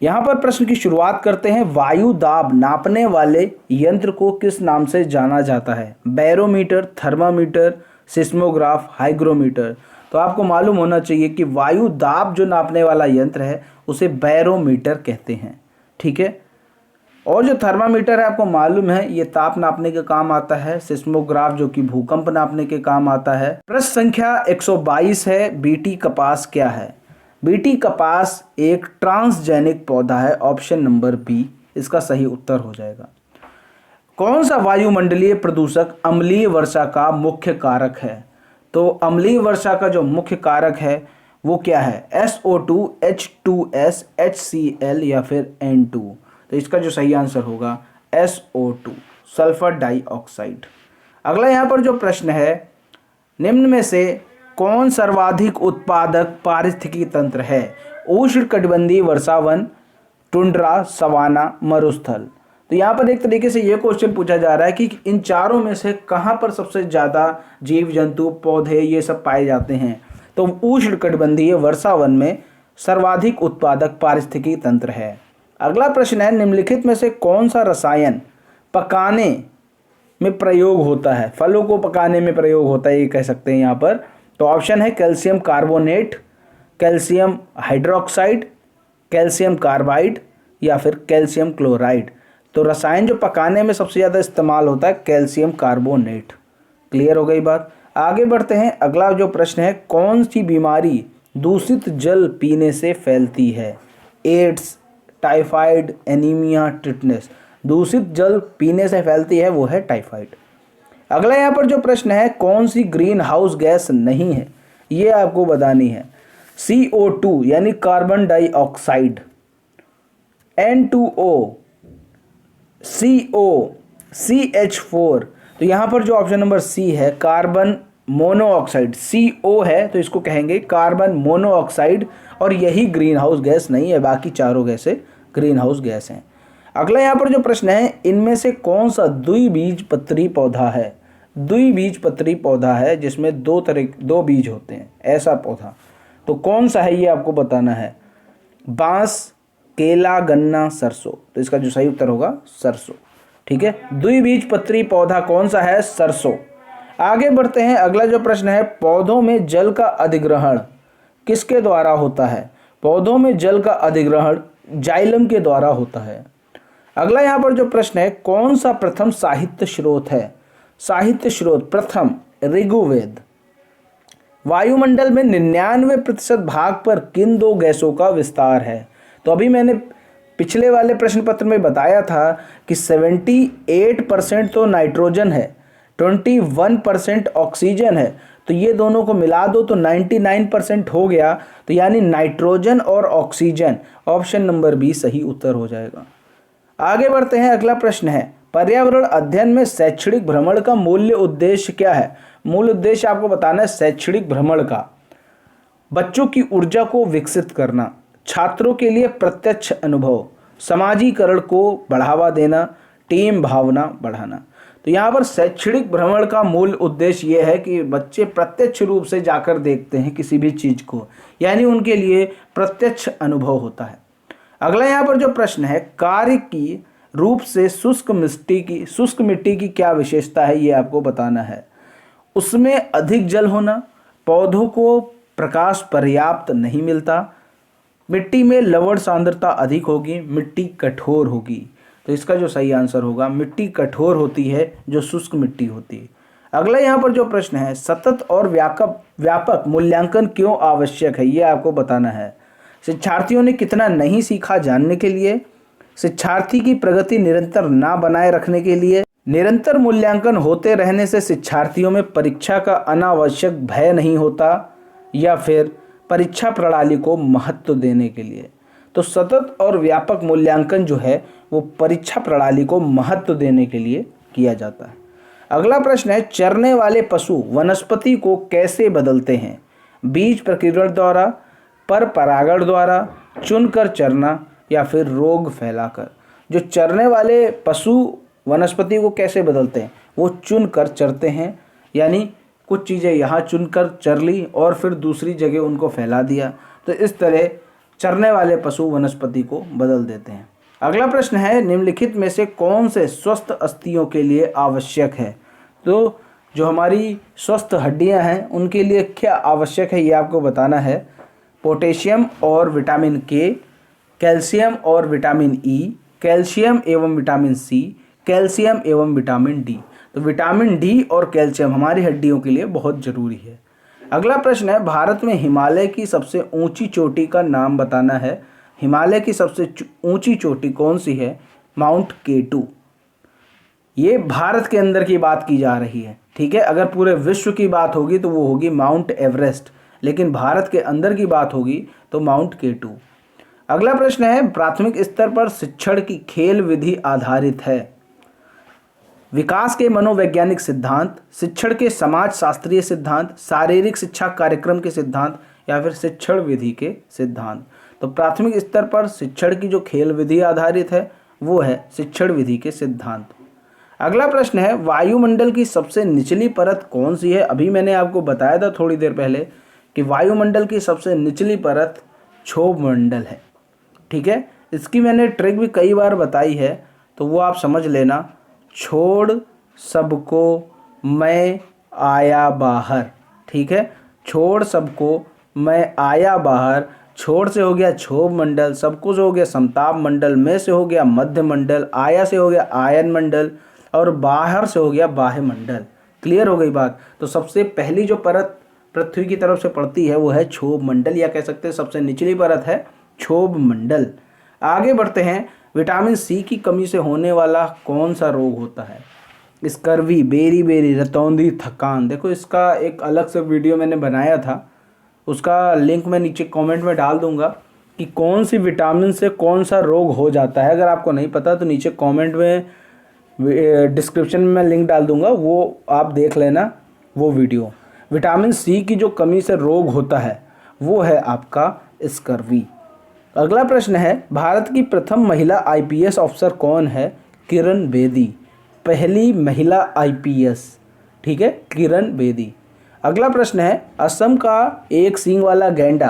यहाँ पर प्रश्न की शुरुआत करते हैं, वायु दाब नापने वाले यंत्र को किस नाम से जाना जाता है। Barometer, thermometer, seismograph, hygrometer. तो आपको मालूम होना चाहिए कि वायु दाब जो नापने वाला यंत्र है उसे बैरोमीटर कहते हैं, ठीक है। और जो थर्मामीटर है आपको मालूम है ये ताप नापने के काम आता है। सिस्मोग्राफ जो कि भूकंप नापने के काम आता है। प्रश्न संख्या 122 है, बीटी कपास क्या है। बीटी कपास एक ट्रांसजेनिक पौधा है। ऑप्शन नंबर बी इसका सही उत्तर हो जाएगा। कौन सा वायुमंडलीय प्रदूषक अम्लीय वर्षा का मुख्य कारक है। तो अम्लीय वर्षा का जो मुख्य कारक है वो क्या है, SO2, H2S, HCl या फिर N2। तो इसका जो सही आंसर होगा SO2, सल्फर डाइऑक्साइड। अगला यहाँ पर जो प्रश्न है, निम्न में से कौन सर्वाधिक उत्पादक पारिस्थितिकी तंत्र है। उष्णकटिबंधीय वर्षावन, टुंड्रा, सवाना, मरुस्थल। तो यहाँ पर एक तरीके से ये क्वेश्चन पूछा जा रहा है कि इन चारों में से कहाँ पर सबसे ज़्यादा जीव जंतु, पौधे ये सब पाए जाते हैं। तो उष्णकटिबंधीय वर्षावन में सर्वाधिक उत्पादक पारिस्थितिकी तंत्र है। अगला प्रश्न है, निम्नलिखित में से कौन सा रसायन पकाने में प्रयोग होता है। फलों को पकाने में प्रयोग होता है ये कह सकते हैं यहाँ पर। तो ऑप्शन है calcium carbonate, calcium hydroxide, calcium carbide या फिर कैल्शियम क्लोराइड। तो रसायन जो पकाने में सबसे ज़्यादा इस्तेमाल होता है कैल्शियम कार्बोनेट। क्लियर हो गई बात। आगे बढ़ते हैं। अगला जो प्रश्न है, कौन सी बीमारी दूषित जल पीने से फैलती है? AIDS, typhoid, anaemia, tetanus. दूषित जल पीने से फैलती है वो है टाइफाइड। अगला यहाँ पर जो प्रश्न है, कौन सी ग्रीन हाउस गैस नहीं है, ये आपको बतानी है। CO2 यानी carbon dioxide, N2O, CO, CH4। तो यहाँ पर जो ऑप्शन नंबर सी है कार्बन मोनोऑक्साइड, CO है तो इसको कहेंगे कार्बन मोनोऑक्साइड, और यही ग्रीन हाउस गैस नहीं है, बाकी चारों गैसें ग्रीन हाउस गैस हैं। अगला यहाँ पर जो प्रश्न है, इनमें से कौन सा द्विबीजपत्री पौधा है? द्विबीजपत्री पौधा है जिसमें दो बीज होते हैं, ऐसा पौधा। तो कौन सा है ये आपको बताना है। बांस, केला, गन्ना, सरसों। तो इसका जो सही उत्तर होगा सरसों। ठीक है, द्विबीजपत्री पौधा कौन सा है? सरसों। आगे बढ़ते हैं। अगला जो प्रश्न है, पौधों में जल का अधिग्रहण किसके द्वारा होता है? पौधों में जल का अधिग्रहण जाइलम के द्वारा होता है। अगला यहाँ पर जो प्रश्न है, कौन सा प्रथम साहित्य स्रोत है? साहित्य स्रोत प्रथम ऋग्वेद। वायुमंडल में 99% भाग पर किन दो गैसों का विस्तार है? तो अभी मैंने पिछले वाले प्रश्न पत्र में बताया था कि 78% तो नाइट्रोजन है, 21% ऑक्सीजन है। तो ये दोनों को मिला दो तो 99% हो गया। तो यानी नाइट्रोजन और ऑक्सीजन, ऑप्शन नंबर बी सही उत्तर हो जाएगा। आगे बढ़ते हैं। अगला प्रश्न है, पर्यावरण अध्ययन में शैक्षणिक भ्रमण का मूल्य उद्देश्य क्या है? मूल उद्देश्य आपको बताना है शैक्षणिक भ्रमण का बच्चों की ऊर्जा को विकसित करना, छात्रों के लिए प्रत्यक्ष अनुभव, समाजीकरण को बढ़ावा देना, टीम भावना बढ़ाना। तो यहाँ पर शैक्षणिक भ्रमण का मूल उद्देश्य ये है कि बच्चे प्रत्यक्ष रूप से जाकर देखते हैं किसी भी चीज़ को, यानी उनके लिए प्रत्यक्ष अनुभव होता है। अगला यहाँ पर जो प्रश्न है, कार्य की रूप से शुष्क मिट्टी की क्या विशेषता है, ये आपको बताना है। उसमें अधिक जल होना, पौधों को प्रकाश पर्याप्त नहीं मिलता, मिट्टी में लवण सांद्रता अधिक होगी, मिट्टी कठोर होगी। तो इसका जो सही आंसर होगा, मिट्टी कठोर होती है जो शुष्क मिट्टी होती है। अगला यहाँ पर जो प्रश्न है, सतत और व्यापक मूल्यांकन क्यों आवश्यक है, ये आपको बताना है। शिक्षार्थियों ने कितना नहीं सीखा जानने के लिए, शिक्षार्थी की प्रगति निरंतर ना बनाए रखने के लिए, निरंतर मूल्यांकन होते रहने से शिक्षार्थियों में परीक्षा का अनावश्यक भय नहीं होता, या फिर परीक्षा प्रणाली को महत्व देने के लिए। तो सतत और व्यापक मूल्यांकन जो है वो परीक्षा प्रणाली को महत्व देने के लिए किया जाता है। अगला प्रश्न है, चरने वाले पशु वनस्पति को कैसे बदलते हैं? बीज प्रकीर्णन द्वारा, पर परागण द्वारा, चुनकर चरना, या फिर रोग फैलाकर। जो चरने वाले पशु वनस्पति को कैसे बदलते हैं? वो चुनकर चरते हैं, यानी कुछ चीज़ें यहाँ चुनकर चर ली और फिर दूसरी जगह उनको फैला दिया। तो इस तरह चरने वाले पशु वनस्पति को बदल देते हैं। अगला प्रश्न है, निम्नलिखित में से कौन से स्वस्थ अस्थियों के लिए आवश्यक है? तो जो हमारी स्वस्थ हड्डियां हैं उनके लिए क्या आवश्यक है, ये आपको बताना है। पोटेशियम और विटामिन के, कैल्शियम और विटामिन ई, कैल्शियम एवं विटामिन सी, कैल्शियम एवं विटामिन डी। तो विटामिन डी और कैल्शियम हमारी हड्डियों के लिए बहुत ज़रूरी है। अगला प्रश्न है, भारत में हिमालय की सबसे ऊंची चोटी का नाम बताना है। हिमालय की सबसे ऊंची चोटी कौन सी है? Mount K2। ये भारत के अंदर की बात की जा रही है, ठीक है। अगर पूरे विश्व की बात होगी तो वो होगी माउंट एवरेस्ट, लेकिन भारत के अंदर की बात होगी तो माउंट K2। अगला प्रश्न है, प्राथमिक स्तर पर शिक्षण की खेल विधि आधारित है। विकास के मनोवैज्ञानिक सिद्धांत, शिक्षण के समाज शास्त्रीय सिद्धांत, शारीरिक शिक्षा कार्यक्रम के सिद्धांत, या फिर शिक्षण विधि के सिद्धांत। तो प्राथमिक स्तर पर शिक्षण की जो खेल विधि आधारित है वो है शिक्षण विधि के सिद्धांत। अगला प्रश्न है, वायुमंडल की सबसे निचली परत कौन सी है? अभी मैंने आपको बताया था थोड़ी देर पहले कि वायुमंडल की सबसे निचली परत क्षोभ मंडल है, ठीक है। इसकी मैंने ट्रिक भी कई बार बताई है, तो वो आप समझ लेना। छोड़ सबको मैं आया बाहर, ठीक है। छोड़ सबको मैं आया बाहर, छोड़ से हो गया क्षोभ मंडल, सबको से हो गया समताप मंडल, में से हो गया मध्य मंडल, आया से हो गया आयन मंडल और बाहर से हो गया बाह्य मंडल। क्लियर हो गई बात। तो सबसे पहली जो परत पृथ्वी की तरफ से पड़ती है वो है क्षोभ मंडल, या कह सकते हैं सबसे निचली परत है क्षोभ मंडल। आगे बढ़ते हैं। विटामिन सी की कमी से होने वाला कौन सा रोग होता है? स्कर्वी, बेरी बेरी, रतौंधी, थकान। देखो इसका एक अलग से वीडियो मैंने बनाया था, उसका लिंक मैं नीचे कमेंट में डाल दूंगा कि कौन सी विटामिन से कौन सा रोग हो जाता है। अगर आपको नहीं पता तो नीचे कमेंट में डिस्क्रिप्शन में मैं लिंक डाल दूंगा, वो आप देख लेना वो वीडियो। विटामिन सी की जो कमी से रोग होता है वो है आपका स्कर्वी। अगला प्रश्न है, भारत की प्रथम महिला आईपीएस अफसर कौन है? किरण बेदी, पहली महिला आईपीएस। ठीक है, किरण बेदी। अगला प्रश्न है, असम का एक सींग वाला गैंडा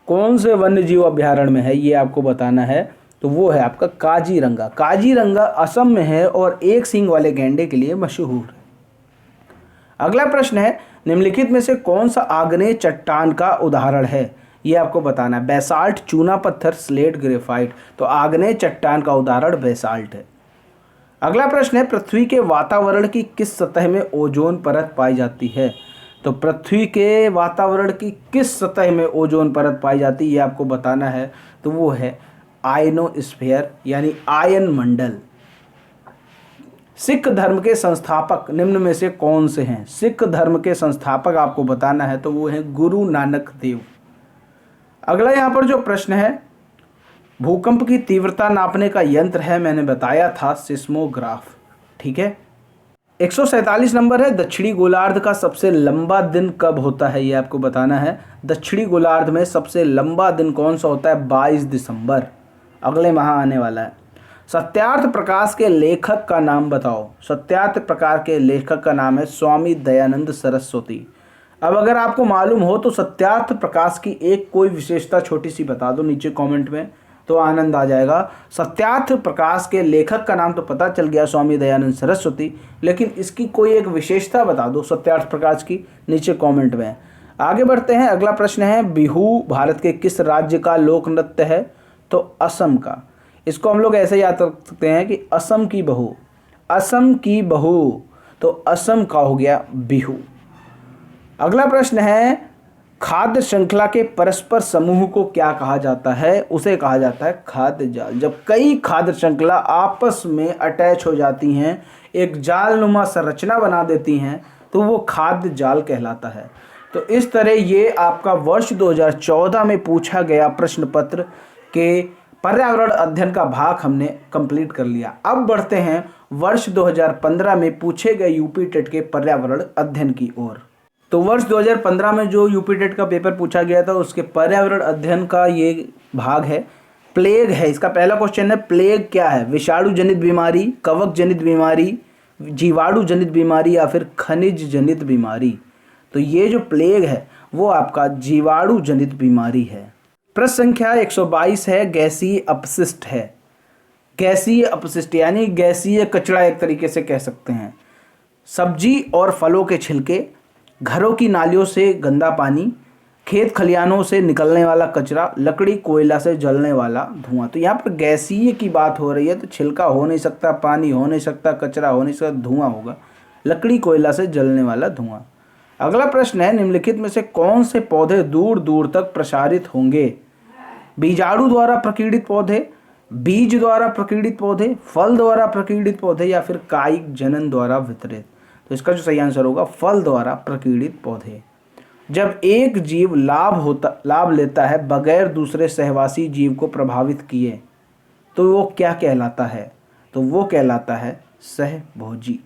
कौन से वन्य जीव अभयारण्य में है? ये आपको बताना है। तो वो है आपका काजीरंगा। काजीरंगा असम में है और एक सींग वाले गैंडे के लिए मशहूर है। अगला प्रश्न है, निम्नलिखित में से कौन सा आग्नेय चट्टान का उदाहरण है? ये आपको बताना है। बेसाल्ट, चूना पत्थर, स्लेट, ग्रेफाइट। तो आग्नेय चट्टान का उदाहरण बेसाल्ट है। अगला प्रश्न है, पृथ्वी के वातावरण की किस सतह में ओजोन परत पाई जाती है? तो पृथ्वी के वातावरण की किस सतह में ओजोन परत पाई जाती है ये आपको बताना है। तो वो है आयनोस्फीयर यानी आयन मंडल। सिख धर्म के संस्थापक निम्न में से कौन से हैं? सिख धर्म के संस्थापक आपको बताना है, तो वो है गुरु नानक देव। अगला यहाँ पर जो प्रश्न है, भूकंप की तीव्रता नापने का यंत्र है, मैंने बताया था सिस्मोग्राफ। ठीक है। 147 नंबर है, दक्षिणी गोलार्ध का सबसे लंबा दिन कब होता है? ये आपको बताना है। दक्षिणी गोलार्ध में सबसे लंबा दिन कौन सा होता है? 22 दिसंबर, अगले माह आने वाला है। सत्यार्थ प्रकाश के लेखक का नाम बताओ। सत्यार्थ प्रकाश के लेखक का नाम है स्वामी दयानंद सरस्वती। अब अगर आपको मालूम हो तो सत्यार्थ प्रकाश की एक कोई विशेषता छोटी सी बता दो नीचे कमेंट में, तो आनंद आ जाएगा। सत्यार्थ प्रकाश के लेखक का नाम तो पता चल गया स्वामी दयानंद सरस्वती, लेकिन इसकी कोई एक विशेषता बता दो सत्यार्थ प्रकाश की नीचे कमेंट में। आगे बढ़ते हैं। अगला प्रश्न है, बिहू भारत के किस राज्य का लोक नृत्य है? तो असम का। इसको हम लोग ऐसे याद कर सकते हैं कि असम की बहू, असम की बहू, तो असम का हो गया बिहू। अगला प्रश्न है, खाद्य श्रृंखला के परस्पर समूह को क्या कहा जाता है? उसे कहा जाता है खाद्य जाल। जब कई खाद्य श्रृंखला आपस में अटैच हो जाती हैं, एक जालनुमा संरचना बना देती हैं, तो वो खाद्य जाल कहलाता है। तो इस तरह ये आपका वर्ष 2014 में पूछा गया प्रश्न पत्र के पर्यावरण अध्ययन का भाग हमने कंप्लीट कर लिया। अब बढ़ते हैं वर्ष 2015 में पूछे गए यूपी टेट के पर्यावरण अध्ययन की ओर। तो वर्ष 2015 में जो यूपी टेट का पेपर पूछा गया था उसके पर्यावरण अध्ययन का ये भाग है। प्लेग है इसका पहला क्वेश्चन है। प्लेग क्या है? विषाणु जनित बीमारी, कवक जनित बीमारी, जीवाणु जनित बीमारी या फिर खनिज जनित बीमारी? तो ये जो प्लेग है वो आपका जीवाणु जनित बीमारी है। प्रश्न संख्या 122 है, गैसीय अपशिष्ट है। गैसीय अपशिष्ट यानी गैसीय कचरा एक तरीके से कह सकते हैं। सब्जी और फलों के छिलके, घरों की नालियों से गंदा पानी, खेत खलिहानों से निकलने वाला कचरा, लकड़ी कोयला से जलने वाला धुआं। तो यहाँ पर गैसीय की बात हो रही है, तो छिलका हो नहीं सकता, पानी हो नहीं सकता, कचरा हो नहीं सकता, धुआं होगा, लकड़ी कोयला से जलने वाला धुआं। अगला प्रश्न है, निम्नलिखित में से कौन से पौधे दूर दूर तक प्रसारित होंगे? बीजाणु द्वारा प्रकीर्णित पौधे, बीज द्वारा प्रकीर्णित पौधे, फल द्वारा प्रकीर्णित पौधे या फिर कायिक जनन द्वारा वितरित? तो इसका जो सही आंसर होगा फल द्वारा प्रकीर्णित पौधे। जब एक जीव लाभ लेता है बगैर दूसरे सहवासी जीव को प्रभावित किए, तो वो क्या कहलाता है? तो वो कहलाता है सहभोजी।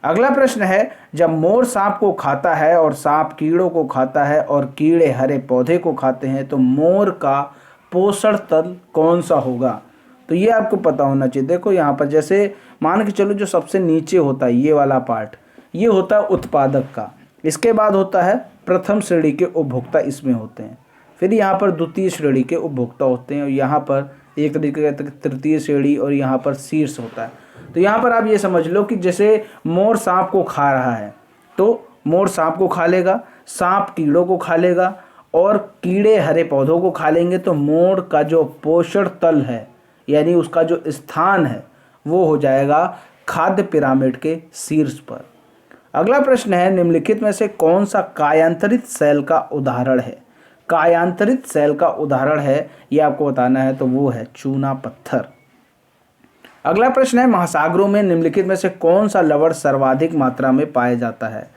अगला प्रश्न है, जब मोर सांप को खाता है और सांप कीड़ों को खाता है और कीड़े हरे पौधे को खाते हैं, तो मोर का पोषण तल कौन सा होगा? तो ये आपको पता होना चाहिए। देखो यहाँ पर जैसे मान के चलो जो सबसे नीचे होता है ये वाला पार्ट, ये होता है उत्पादक का, इसके बाद होता है प्रथम श्रेणी के उपभोक्ता, इसमें होते हैं, फिर यहाँ पर द्वितीय श्रेणी के उपभोक्ता होते हैं और यहाँ पर एक तरीके का तृतीय श्रेणी और यहाँ पर शीर्ष होता है। तो यहाँ पर आप ये समझ लो कि जैसे मोर सांप को खा रहा है तो मोर सांप को खा लेगा, सांप कीड़ों को खा लेगा और कीड़े हरे पौधों को खा लेंगे तो मोर का जो पोषण तल है यानी उसका जो स्थान है वो हो जाएगा खाद्य पिरामिड के शीर्ष पर। अगला प्रश्न है, निम्नलिखित में से कौन सा कायांतरित सेल का उदाहरण है? कायांतरित सेल का उदाहरण है ये आपको बताना है, तो वो है चूना पत्थर। अगला प्रश्न है, महासागरों में निम्नलिखित में से कौन सा लवण सर्वाधिक मात्रा में पाया जाता है?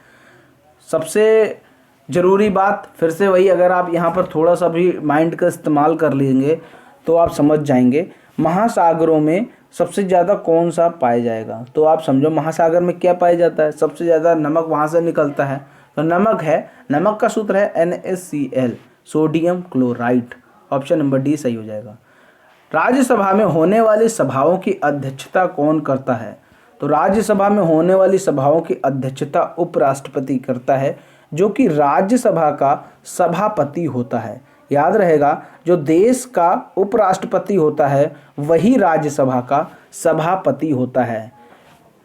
सबसे जरूरी बात फिर से वही, अगर आप यहाँ पर थोड़ा सा भी माइंड का इस्तेमाल कर लेंगे तो आप समझ जाएंगे। महासागरों में सबसे ज़्यादा कौन सा पाया जाएगा? तो आप समझो महासागर में क्या पाया जाता है? सबसे ज़्यादा नमक वहाँ से निकलता है, तो नमक है। नमक का सूत्र है NaCl, sodium chloride. Option number D सही हो जाएगा। राज्यसभा में होने वाली सभाओं की अध्यक्षता कौन करता है? तो राज्यसभा में होने वाली सभाओं की अध्यक्षता उपराष्ट्रपति करता है, जो कि राज्यसभा का सभापति होता है। याद रहेगा, जो देश का उपराष्ट्रपति होता है वही राज्यसभा का सभापति होता है।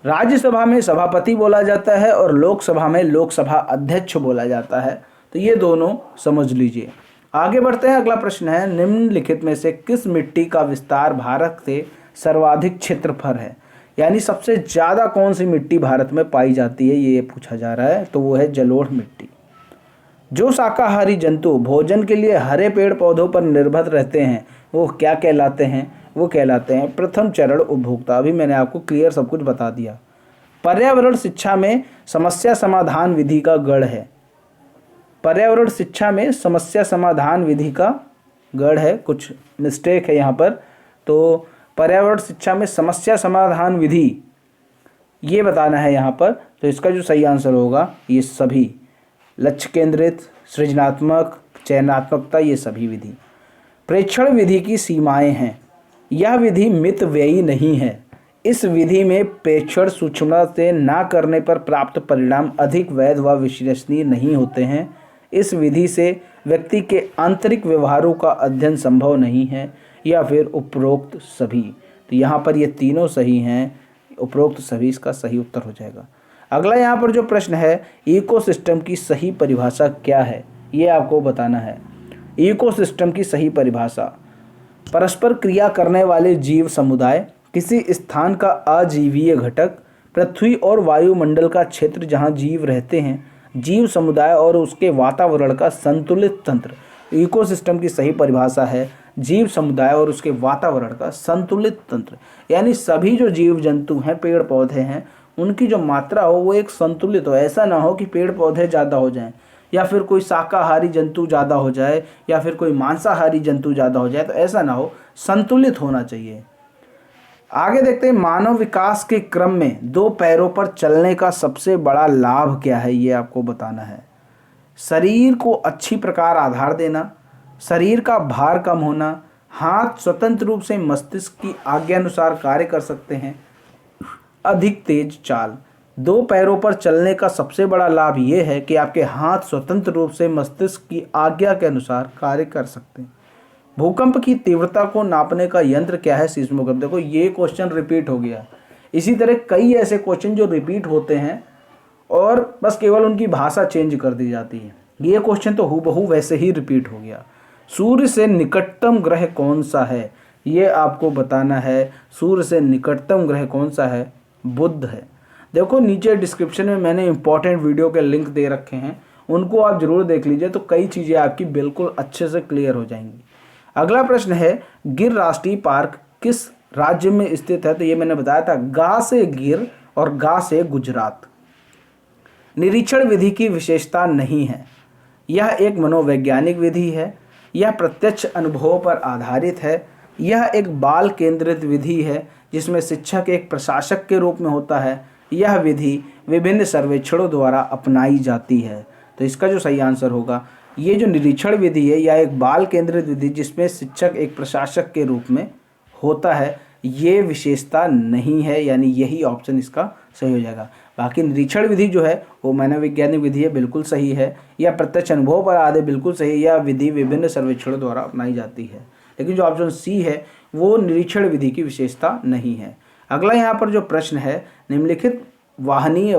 राज्यसभा में सभापति बोला जाता है और लोकसभा में लोकसभा अध्यक्ष बोला जाता है, तो ये दोनों समझ लीजिए। आगे बढ़ते हैं। अगला प्रश्न है, निम्नलिखित में से किस मिट्टी का विस्तार भारत से सर्वाधिक क्षेत्रफल है? यानी सबसे ज़्यादा कौन सी मिट्टी भारत में पाई जाती है, ये पूछा जा रहा है, तो वो है जलोढ़ मिट्टी। जो शाकाहारी जंतु भोजन के लिए हरे पेड़ पौधों पर निर्भर रहते हैं वो क्या कहलाते हैं? वो कहलाते हैं प्रथम चरण उपभोक्ता। अभी मैंने आपको क्लियर सब कुछ बता दिया। पर्यावरण शिक्षा में समस्या समाधान विधि का गढ़ है। पर्यावरण शिक्षा में समस्या समाधान विधि का गढ़ है, कुछ मिस्टेक है यहाँ पर। तो पर्यावरण शिक्षा में समस्या समाधान विधि ये बताना है यहाँ पर, तो इसका जो सही आंसर होगा ये सभी। लक्ष्य केंद्रित, सृजनात्मक, चयनात्मकता, ये सभी विधि। प्रेक्षण विधि की सीमाएं हैं। यह विधि मितव्ययी नहीं है। इस विधि में प्रेक्षण सूक्ष्मता से ना करने पर प्राप्त परिणाम अधिक वैध व विश्वसनीय नहीं होते हैं। इस विधि से व्यक्ति के आंतरिक व्यवहारों का अध्ययन संभव नहीं है, या फिर उपरोक्त सभी। तो यहाँ पर ये तीनों सही हैं, उपरोक्त सभी इसका सही उत्तर हो जाएगा। अगला यहाँ पर जो प्रश्न है, इकोसिस्टम की सही परिभाषा क्या है, ये आपको बताना है। इकोसिस्टम की सही परिभाषा, परस्पर क्रिया करने वाले जीव समुदाय, किसी स्थान का अजीवीय घटक, पृथ्वी और वायुमंडल का क्षेत्र जहाँ जीव रहते हैं, जीव समुदाय और उसके वातावरण का संतुलित तंत्र। इकोसिस्टम की सही परिभाषा है जीव समुदाय और उसके वातावरण का संतुलित तंत्र। यानी सभी जो जीव जंतु हैं, पेड़ पौधे हैं, उनकी जो मात्रा हो वो एक संतुलित हो। ऐसा ना हो कि पेड़ पौधे ज़्यादा हो जाएं, या फिर कोई शाकाहारी जंतु ज़्यादा हो जाए, या फिर कोई मांसाहारी जंतु ज़्यादा हो जाए, तो ऐसा ना हो, संतुलित होना चाहिए। आगे देखते हैं, मानव विकास के क्रम में दो पैरों पर चलने का सबसे बड़ा लाभ क्या है, ये आपको बताना है। शरीर को अच्छी प्रकार आधार देना, शरीर का भार कम होना, हाथ स्वतंत्र रूप से मस्तिष्क की आज्ञानुसार कार्य कर सकते हैं, अधिक तेज चाल। दो पैरों पर चलने का सबसे बड़ा लाभ ये है कि आपके हाथ स्वतंत्र रूप से मस्तिष्क की आज्ञा के अनुसार कार्य कर सकते हैं। भूकंप की तीव्रता को नापने का यंत्र क्या है? सीस्मोग्राफ। देखो ये क्वेश्चन रिपीट हो गया। इसी तरह कई ऐसे क्वेश्चन जो रिपीट होते हैं और बस केवल उनकी भाषा चेंज कर दी जाती है। ये क्वेश्चन तो हूबहू वैसे ही रिपीट हो गया। सूर्य से निकटतम ग्रह कौन सा है, ये आपको बताना है। सूर्य से निकटतम ग्रह कौन सा है? बुध है। देखो नीचे डिस्क्रिप्शन में मैंने इंपॉर्टेंट वीडियो के लिंक दे रखे हैं, उनको आप जरूर देख लीजिए, तो कई चीज़ें आपकी बिल्कुल अच्छे से क्लियर हो जाएंगी। अगला प्रश्न है, गिर राष्ट्रीय पार्क किस राज्य में स्थित है? तो ये मैंने बताया था, गा से गिर और गा से गुजरात। निरीक्षण विधि की विशेषता नहीं है। यह एक मनोवैज्ञानिक विधि है। यह प्रत्यक्ष अनुभवों पर आधारित है। यह एक बाल केंद्रित विधि है जिसमें शिक्षक एक प्रशासक के रूप में होता है। यह विधि विभिन्न सर्वेक्षणों द्वारा अपनाई जाती है। तो इसका जो सही आंसर होगा, ये जो निरीक्षण विधि है या एक बाल केंद्रित विधि जिसमें शिक्षक एक प्रशासक के रूप में होता है, ये विशेषता नहीं है, यानी यही ऑप्शन इसका सही हो जाएगा। बाकी निरीक्षण विधि जो है वो मनोवैज्ञानिक विधि है, बिल्कुल सही है। या प्रत्यक्ष अनुभव पर आधारित, बिल्कुल सही है। यह विधि विभिन्न सर्वेक्षणों द्वारा अपनाई जाती है। लेकिन जो ऑप्शन सी है वो निरीक्षण विधि की विशेषता नहीं है। अगला यहाँ पर जो प्रश्न है, निम्नलिखित वाहनीय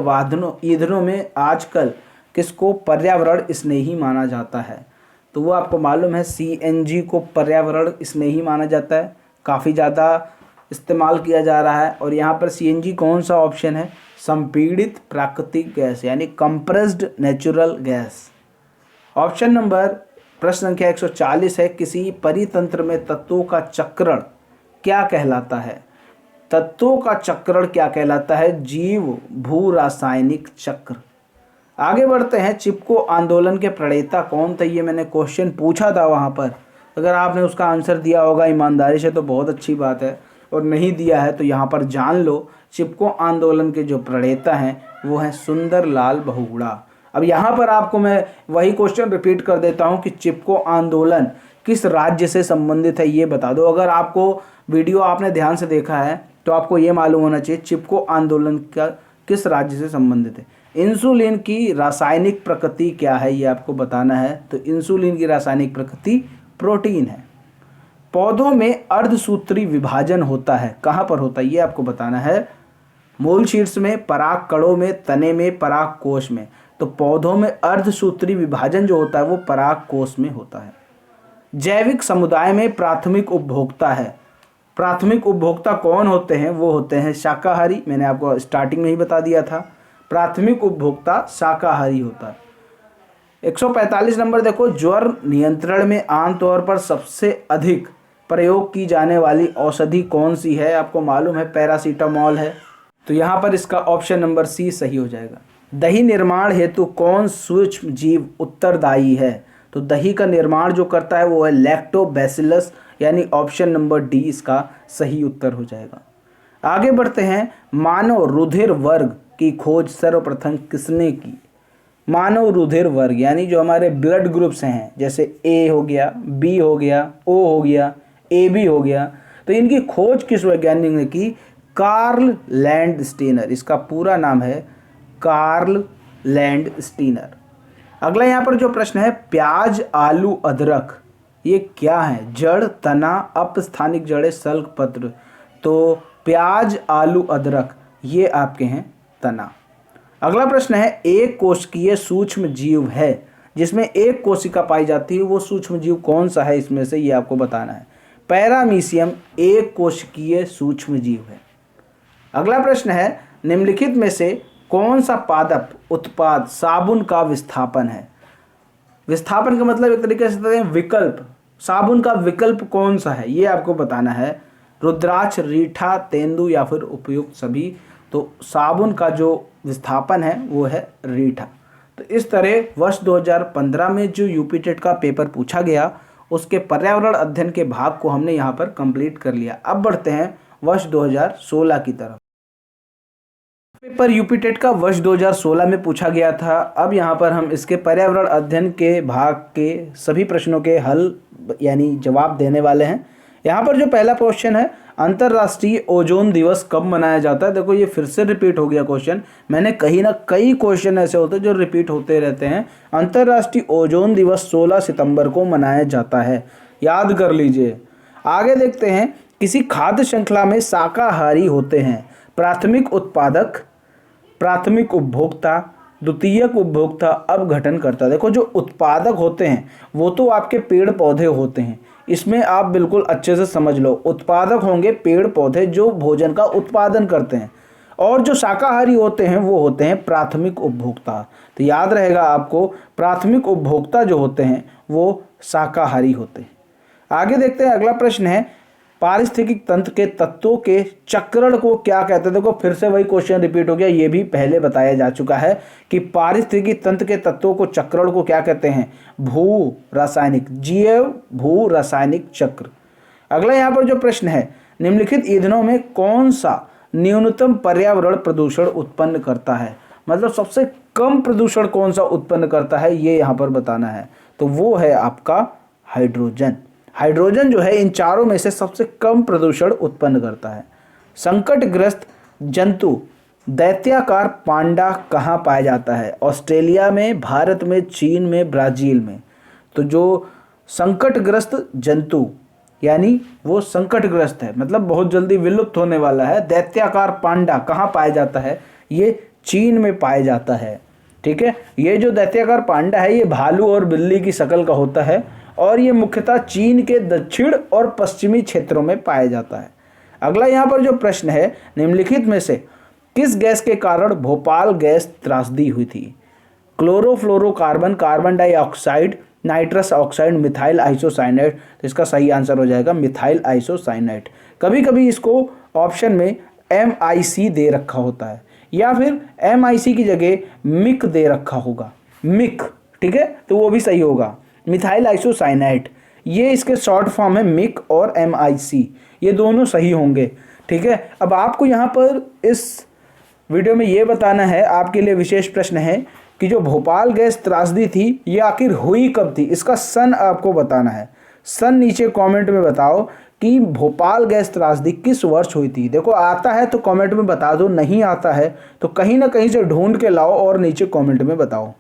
ईंधनों में आजकल किसको पर्यावरण स्नेही माना जाता है? तो वो आपको मालूम है CNG को पर्यावरण इसमें ही माना जाता है, काफ़ी ज़्यादा इस्तेमाल किया जा रहा है। और यहाँ पर CNG कौन सा ऑप्शन है? संपीड़ित प्राकृतिक गैस यानी compressed natural gas. Option number प्रश्न संख्या 140 है, किसी परितंत्र में तत्वों का चक्रण क्या कहलाता है? तत्वों का चक्रण क्या कहलाता है? जीव भू रासायनिक चक्र। आगे बढ़ते हैं, चिपको आंदोलन के प्रणेता कौन थे? ये मैंने क्वेश्चन पूछा था वहाँ पर, अगर आपने उसका आंसर दिया होगा ईमानदारी से तो बहुत अच्छी बात है, और नहीं दिया है तो यहाँ पर जान लो, चिपको आंदोलन के जो प्रणेता हैं वो हैं सुंदरलाल बहुगुणा। अब यहाँ पर आपको मैं वही क्वेश्चन रिपीट कर देता हूँ कि चिपको आंदोलन किस राज्य से संबंधित है ये बता दो। अगर आपको वीडियो आपने ध्यान से देखा है तो आपको ये मालूम होना चाहिए चिपको आंदोलन का किस राज्य से संबंधित है। इंसुलिन की रासायनिक प्रकृति क्या है ये आपको बताना है। तो इंसुलिन की रासायनिक प्रकृति प्रोटीन है। पौधों में अर्धसूत्री विभाजन होता है, कहाँ पर होता है ये आपको बताना है। मूल शीर्ष में, पराग कणों में, तने में, पराग कोश में। तो पौधों में अर्धसूत्री विभाजन जो होता है वो पराग कोश में होता है। जैविक समुदाय में प्राथमिक उपभोक्ता है। प्राथमिक उपभोक्ता कौन होते हैं? वो होते हैं शाकाहारी। मैंने आपको स्टार्टिंग में ही बता दिया था, प्राथमिक उपभोक्ता शाकाहारी होता है। 145 नंबर देखो, ज्वर नियंत्रण में आमतौर पर सबसे अधिक प्रयोग की जाने वाली औषधि कौन सी है? आपको मालूम है पैरासीटामोल है। तो यहाँ पर इसका ऑप्शन नंबर सी सही हो जाएगा। दही निर्माण हेतु कौन सूक्ष्म जीव उत्तरदायी है? तो दही का निर्माण जो करता है वो है लैक्टोबैसिलस, यानी ऑप्शन नंबर डी इसका सही उत्तर हो जाएगा। आगे बढ़ते हैं, मानव रुधिर वर्ग की खोज सर्वप्रथम किसने की? मानव रुधिर वर्ग यानी जो हमारे ब्लड ग्रुप्स हैं, जैसे ए हो गया, बी हो गया, ओ हो गया, AB हो गया, तो इनकी खोज किस वैज्ञानिक ने की? Karl Landsteiner. इसका पूरा नाम है कार्ल लैंडस्टीनर। अगला यहाँ पर जो प्रश्न है, प्याज, आलू, अदरक ये क्या है? जड़, तना, अपस्थानिक जड़ें, सल्क पत्र। तो प्याज, आलू, अदरक ये आपके हैं तना। अगला प्रश्न है, एक कोशिकीय सूक्ष्म जीव है जिसमें एक कोशिका पाई जाती है, वो सूक्ष्म जीव कौन सा है इसमें से? ये आपको बताना है। पैरामीशियम एक कोशिकीय सूक्ष्म जीव है। अगला प्रश्न है, निम्नलिखित में से कौन सा पादप उत्पाद साबुन का विस्थापन है? विस्थापन का मतलब एक तरीके से कहते हैं विकल्प। साबुन का विकल्प कौन सा है ये आपको बताना है। रुद्राक्ष, रीठा, तेंदु या फिर उपयुक्त सभी। तो साबुन का जो विस्थापन है वो है रीठा। तो इस तरह वर्ष 2015 में जो यूपी टेट का पेपर पूछा गया उसके पर्यावरण अध्ययन के भाग को हमने यहाँ पर कंप्लीट कर लिया। अब बढ़ते हैं वर्ष 2016 की तरफ। पेपर यूपी टेट का वर्ष 2016 में पूछा गया था। अब यहाँ पर हम इसके पर्यावरण अध्ययन के भाग के सभी प्रश्नों के हल यानी जवाब देने वाले हैं। यहाँ पर जो पहला क्वेश्चन है, अंतर्राष्ट्रीय ओजोन दिवस कब मनाया जाता है? देखो ये फिर से रिपीट हो गया क्वेश्चन। मैंने कहीं ना कई क्वेश्चन ऐसे होते हैं जो रिपीट होते रहते हैं। अंतर्राष्ट्रीय ओजोन दिवस 16 सितंबर को मनाया जाता है, याद कर लीजिए। आगे देखते हैं, किसी खाद्य श्रृंखला में शाकाहारी होते हैं प्राथमिक उत्पादक, प्राथमिक उपभोक्ता, द्वितीयक उपभोक्ता, अपघटनकर्ता। देखो जो उत्पादक होते हैं वो तो आपके पेड़ पौधे होते हैं, इसमें आप बिल्कुल अच्छे से समझ लो। उत्पादक होंगे पेड़ पौधे जो भोजन का उत्पादन करते हैं, और जो शाकाहारी होते हैं वो होते हैं प्राथमिक उपभोक्ता। तो याद रहेगा आपको, प्राथमिक उपभोक्ता जो होते हैं वो शाकाहारी होते हैं। आगे देखते हैं, अगला प्रश्न है, पारिस्थितिक तंत्र के तत्वों के चक्रण को क्या कहते हैं? देखो फिर से वही क्वेश्चन रिपीट हो गया, ये भी पहले बताया जा चुका है कि पारिस्थितिक तंत्र के तत्वों को चक्रण को क्या कहते हैं? भू रासायनिक, जीव भू रासायनिक चक्र। अगला यहाँ पर जो प्रश्न है, निम्नलिखित ईंधनों में कौन सा न्यूनतम पर्यावरण प्रदूषण उत्पन्न करता है? मतलब सबसे कम प्रदूषण कौन सा उत्पन्न करता है ये यहाँ पर बताना है। तो वो है आपका हाइड्रोजन। हाइड्रोजन जो है इन चारों में से सबसे कम प्रदूषण उत्पन्न करता है। संकटग्रस्त जंतु दैत्याकार पांडा कहाँ पाया जाता है? ऑस्ट्रेलिया में, भारत में, चीन में, ब्राज़ील में। तो जो संकटग्रस्त जंतु यानी वो संकटग्रस्त है, मतलब बहुत जल्दी विलुप्त होने वाला है, दैत्याकार पांडा कहाँ पाया जाता है? ये चीन में पाया जाता है। ठीक है, ये जो दैत्याकार पांडा है ये भालू और बिल्ली की शक्ल का होता है और ये मुख्यतः चीन के दक्षिण और पश्चिमी क्षेत्रों में पाया जाता है। अगला यहाँ पर जो प्रश्न है, निम्नलिखित में से किस गैस के कारण भोपाल गैस त्रासदी हुई थी? Chlorofluorocarbon, carbon dioxide, nitrous oxide, methyl isocyanate. तो इसका सही आंसर हो जाएगा मिथाइल आइसोसाइनेट। कभी कभी इसको ऑप्शन में MIC दे रखा होता है या फिर MIC की जगह मिक दे रखा होगा, मिक, ठीक है, तो वो भी सही होगा। मिथाइल आइसोसाइनेट ये इसके शॉर्ट फॉर्म है, मिक और MIC, ये दोनों सही होंगे। ठीक है, अब आपको यहाँ पर इस वीडियो में ये बताना है, आपके लिए विशेष प्रश्न है कि जो भोपाल गैस त्रासदी थी ये आखिर हुई कब थी, इसका सन आपको बताना है। सन नीचे कमेंट में बताओ कि भोपाल गैस त्रासदी किस वर्ष हुई थी। देखो आता है तो कमेंट में बता दो, नहीं आता है तो कहीं ना कहीं से ढूंढ के लाओ और नीचे कमेंट में बताओ।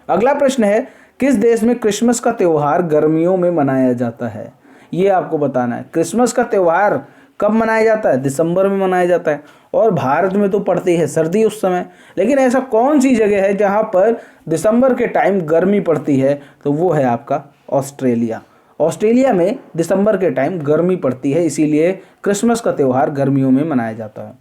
अगला प्रश्न है, किस देश में क्रिसमस का त्यौहार गर्मियों में मनाया जाता है? ये आपको बताना है। क्रिसमस का त्यौहार कब मनाया जाता है? दिसंबर में मनाया जाता है और भारत में तो पड़ती है सर्दी उस समय, लेकिन ऐसा कौन सी जगह है जहाँ पर दिसंबर के टाइम गर्मी पड़ती है? तो वो है आपका ऑस्ट्रेलिया। ऑस्ट्रेलिया में दिसंबर के टाइम गर्मी पड़ती है, इसीलिए क्रिसमस का त्यौहार गर्मियों में मनाया जाता है।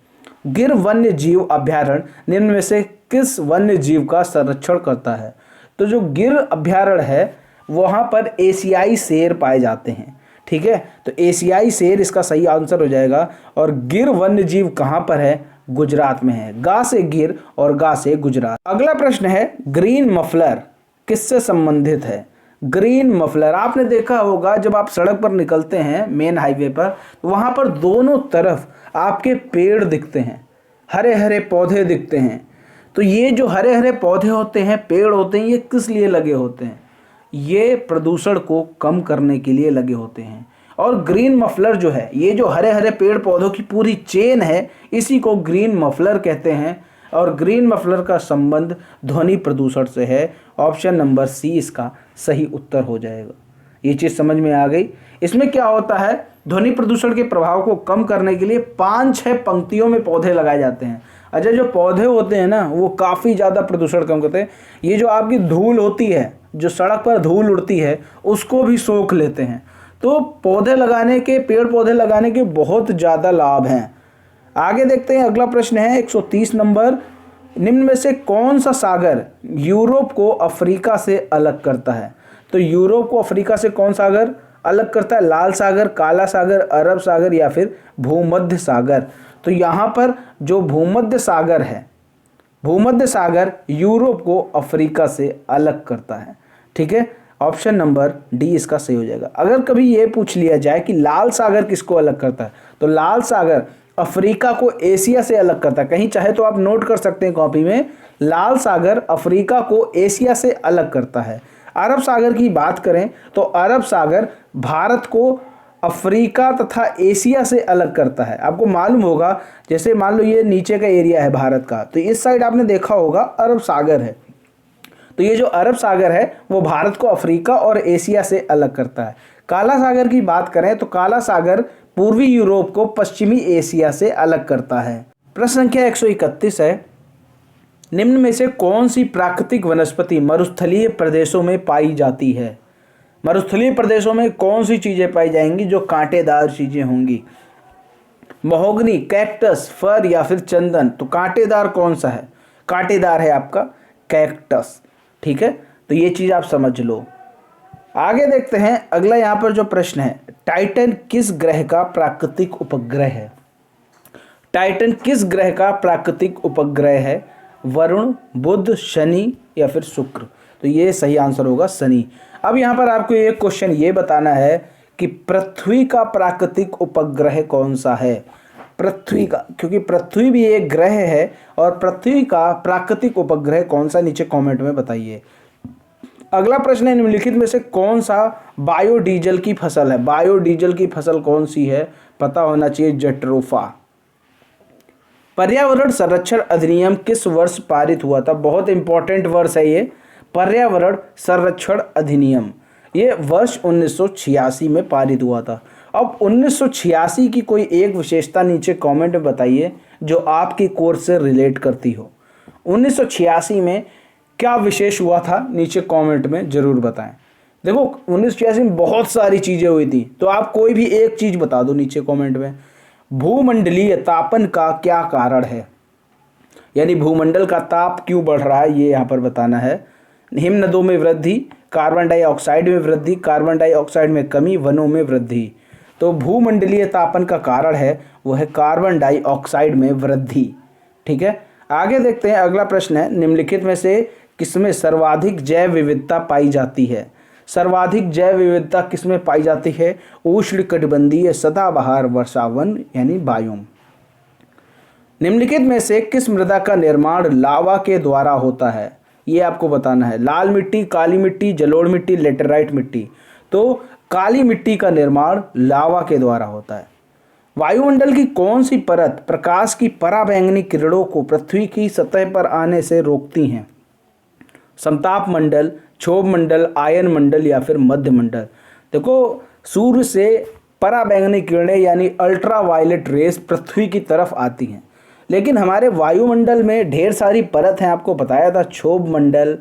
गिर वन्य जीव अभ्यारण्य निम्न में से किस वन्य जीव का संरक्षण करता है? तो जो गिर अभ्यारण्य है वहाँ पर एशियाई शेर पाए जाते हैं। ठीक है, तो एशियाई शेर इसका सही आंसर हो जाएगा। और गिर वन्य जीव कहाँ पर है? गुजरात में है। गा से गिर और गा से गुजरात। अगला प्रश्न है, ग्रीन मफलर किससे संबंधित है? ग्रीन मफलर आपने देखा होगा जब आप सड़क पर निकलते हैं मेन हाईवे पर, तो वहाँ पर दोनों तरफ आपके पेड़ दिखते हैं, हरे हरे पौधे दिखते हैं। तो ये जो हरे हरे पौधे होते हैं, पेड़ होते हैं, ये किस लिए लगे होते हैं? ये प्रदूषण को कम करने के लिए लगे होते हैं। और ग्रीन मफलर जो है, ये जो हरे हरे पेड़ पौधों की पूरी चेन है, इसी को ग्रीन मफलर कहते हैं। और ग्रीन मफलर का संबंध ध्वनि प्रदूषण से है। ऑप्शन नंबर सी इसका सही उत्तर हो जाएगा। ये चीज़ समझ में आ गई। इसमें क्या होता है, ध्वनि प्रदूषण के प्रभाव को कम करने के लिए 5-6 पंक्तियों में पौधे लगाए जाते हैं। अच्छा, जो पौधे होते हैं ना, वो काफ़ी ज़्यादा प्रदूषण कम करते हैं। ये जो आपकी धूल होती है, जो सड़क पर धूल उड़ती है, उसको भी सोख लेते हैं। तो पौधे लगाने के, पेड़ पौधे लगाने के बहुत ज़्यादा लाभ हैं। आगे देखते हैं, अगला प्रश्न है 130 नंबर। निम्न में से कौन सा सागर यूरोप को अफ्रीका से अलग करता है? तो यूरोप को अफ्रीका से कौन सागर अलग करता है? लाल सागर, काला सागर, अरब सागर या फिर भूमध्य सागर? तो यहाँ पर जो भूमध्य सागर है, भूमध्य सागर यूरोप को अफ्रीका से अलग करता है। ठीक है, ऑप्शन नंबर डी इसका सही हो जाएगा। अगर कभी ये पूछ लिया जाए कि लाल सागर किसको अलग करता है, तो लाल सागर अफ्रीका को एशिया से अलग करता है। कहीं चाहे तो आप नोट कर सकते हैं कॉपी में, लाल सागर अफ्रीका को एशिया से अलग करता है। अरब सागर की बात करें तो अरब सागर भारत को अफ्रीका तथा एशिया से अलग करता है। आपको मालूम होगा, जैसे मान लो ये नीचे का एरिया है भारत का, तो इस साइड आपने देखा होगा अरब सागर है। तो ये जो अरब सागर है वो भारत को अफ्रीका और एशिया से अलग करता है। काला सागर की बात करें तो काला सागर पूर्वी यूरोप को पश्चिमी एशिया से अलग करता है। प्रश्न संख्या 131 है, निम्न में से कौन सी प्राकृतिक वनस्पति मरुस्थलीय प्रदेशों में पाई जाती है? मरुस्थलीय प्रदेशों में कौन सी चीज़ें पाई जाएंगी जो कांटेदार चीज़ें होंगी? महोगनी, कैक्टस, फर या फिर चंदन? तो कांटेदार कौन सा है? कांटेदार है आपका कैक्टस। ठीक है, तो ये चीज़ आप समझ लो। आगे देखते हैं, अगला यहाँ पर जो प्रश्न है, टाइटन किस ग्रह का प्राकृतिक उपग्रह है? टाइटन किस ग्रह का प्राकृतिक उपग्रह है? वरुण, बुध, शनि या फिर शुक्र? तो ये सही आंसर होगा शनि। अब यहाँ पर आपको एक क्वेश्चन ये बताना है कि पृथ्वी का प्राकृतिक उपग्रह कौन सा है? पृथ्वी का, क्योंकि पृथ्वी भी एक ग्रह है, और पृथ्वी का प्राकृतिक उपग्रह कौन सा, नीचे कमेंट में बताइए। अगला प्रश्न है, निम्नलिखित में से कौन सा बायोडीजल की फसल है? बायोडीजल की फसल कौन सी है? पता होना चाहिए, जट्रोफा। पर्यावरण संरक्षण अधिनियम किस वर्ष पारित हुआ था? बहुत इंपॉर्टेंट वर्ष है ये, पर्यावरण संरक्षण अधिनियम। ये वर्ष 1986 में पारित हुआ था। अब 1986 की कोई एक विशेषता नीचे कमेंट में बताइए जो आपकी कोर्स से रिलेट करती हो। 1986 में क्या विशेष हुआ था, नीचे कमेंट में ज़रूर बताएं। देखो 1986 में बहुत सारी चीज़ें हुई थी, तो आप कोई भी एक चीज़ बता दो नीचे कमेंट में। भूमंडलीय तापन का क्या कारण है, यानी भूमंडल का ताप क्यों बढ़ रहा है, ये यहाँ पर बताना है। हिम नदों में वृद्धि, कार्बन डाइऑक्साइड में वृद्धि, कार्बन डाइऑक्साइड में कमी, वनों में वृद्धि। तो भूमंडलीय तापन का कारण है वो है कार्बन डाइऑक्साइड में वृद्धि। ठीक है, आगे देखते हैं। अगला प्रश्न है, निम्नलिखित में से किसमें सर्वाधिक जैव विविधता पाई जाती है। सर्वाधिक जैव विविधता किसमें पाई जाती है? उष्णकटिबंधीय सदाबहार वर्षावन यानी बायोम। निम्नलिखित में से किस मृदा का निर्माण लावा के द्वारा होता है, ये आपको बताना है। लाल मिट्टी, काली मिट्टी, जलोढ़ मिट्टी, लेटेराइट मिट्टी। तो काली मिट्टी का निर्माण लावा के द्वारा होता है। वायुमंडल की कौन सी परत प्रकाश की पराबैंगनी किरणों को पृथ्वी की सतह पर आने से रोकती हैं? समताप मंडल, क्षोभ मंडल, आयन मंडल या फिर मध्य मंडल। देखो सूर्य से पराबैंगनी किरणें यानी अल्ट्रा वायलेट रेस पृथ्वी की तरफ आती हैं, लेकिन हमारे वायुमंडल में ढेर सारी परत हैं। आपको बताया था क्षोभ मंडल,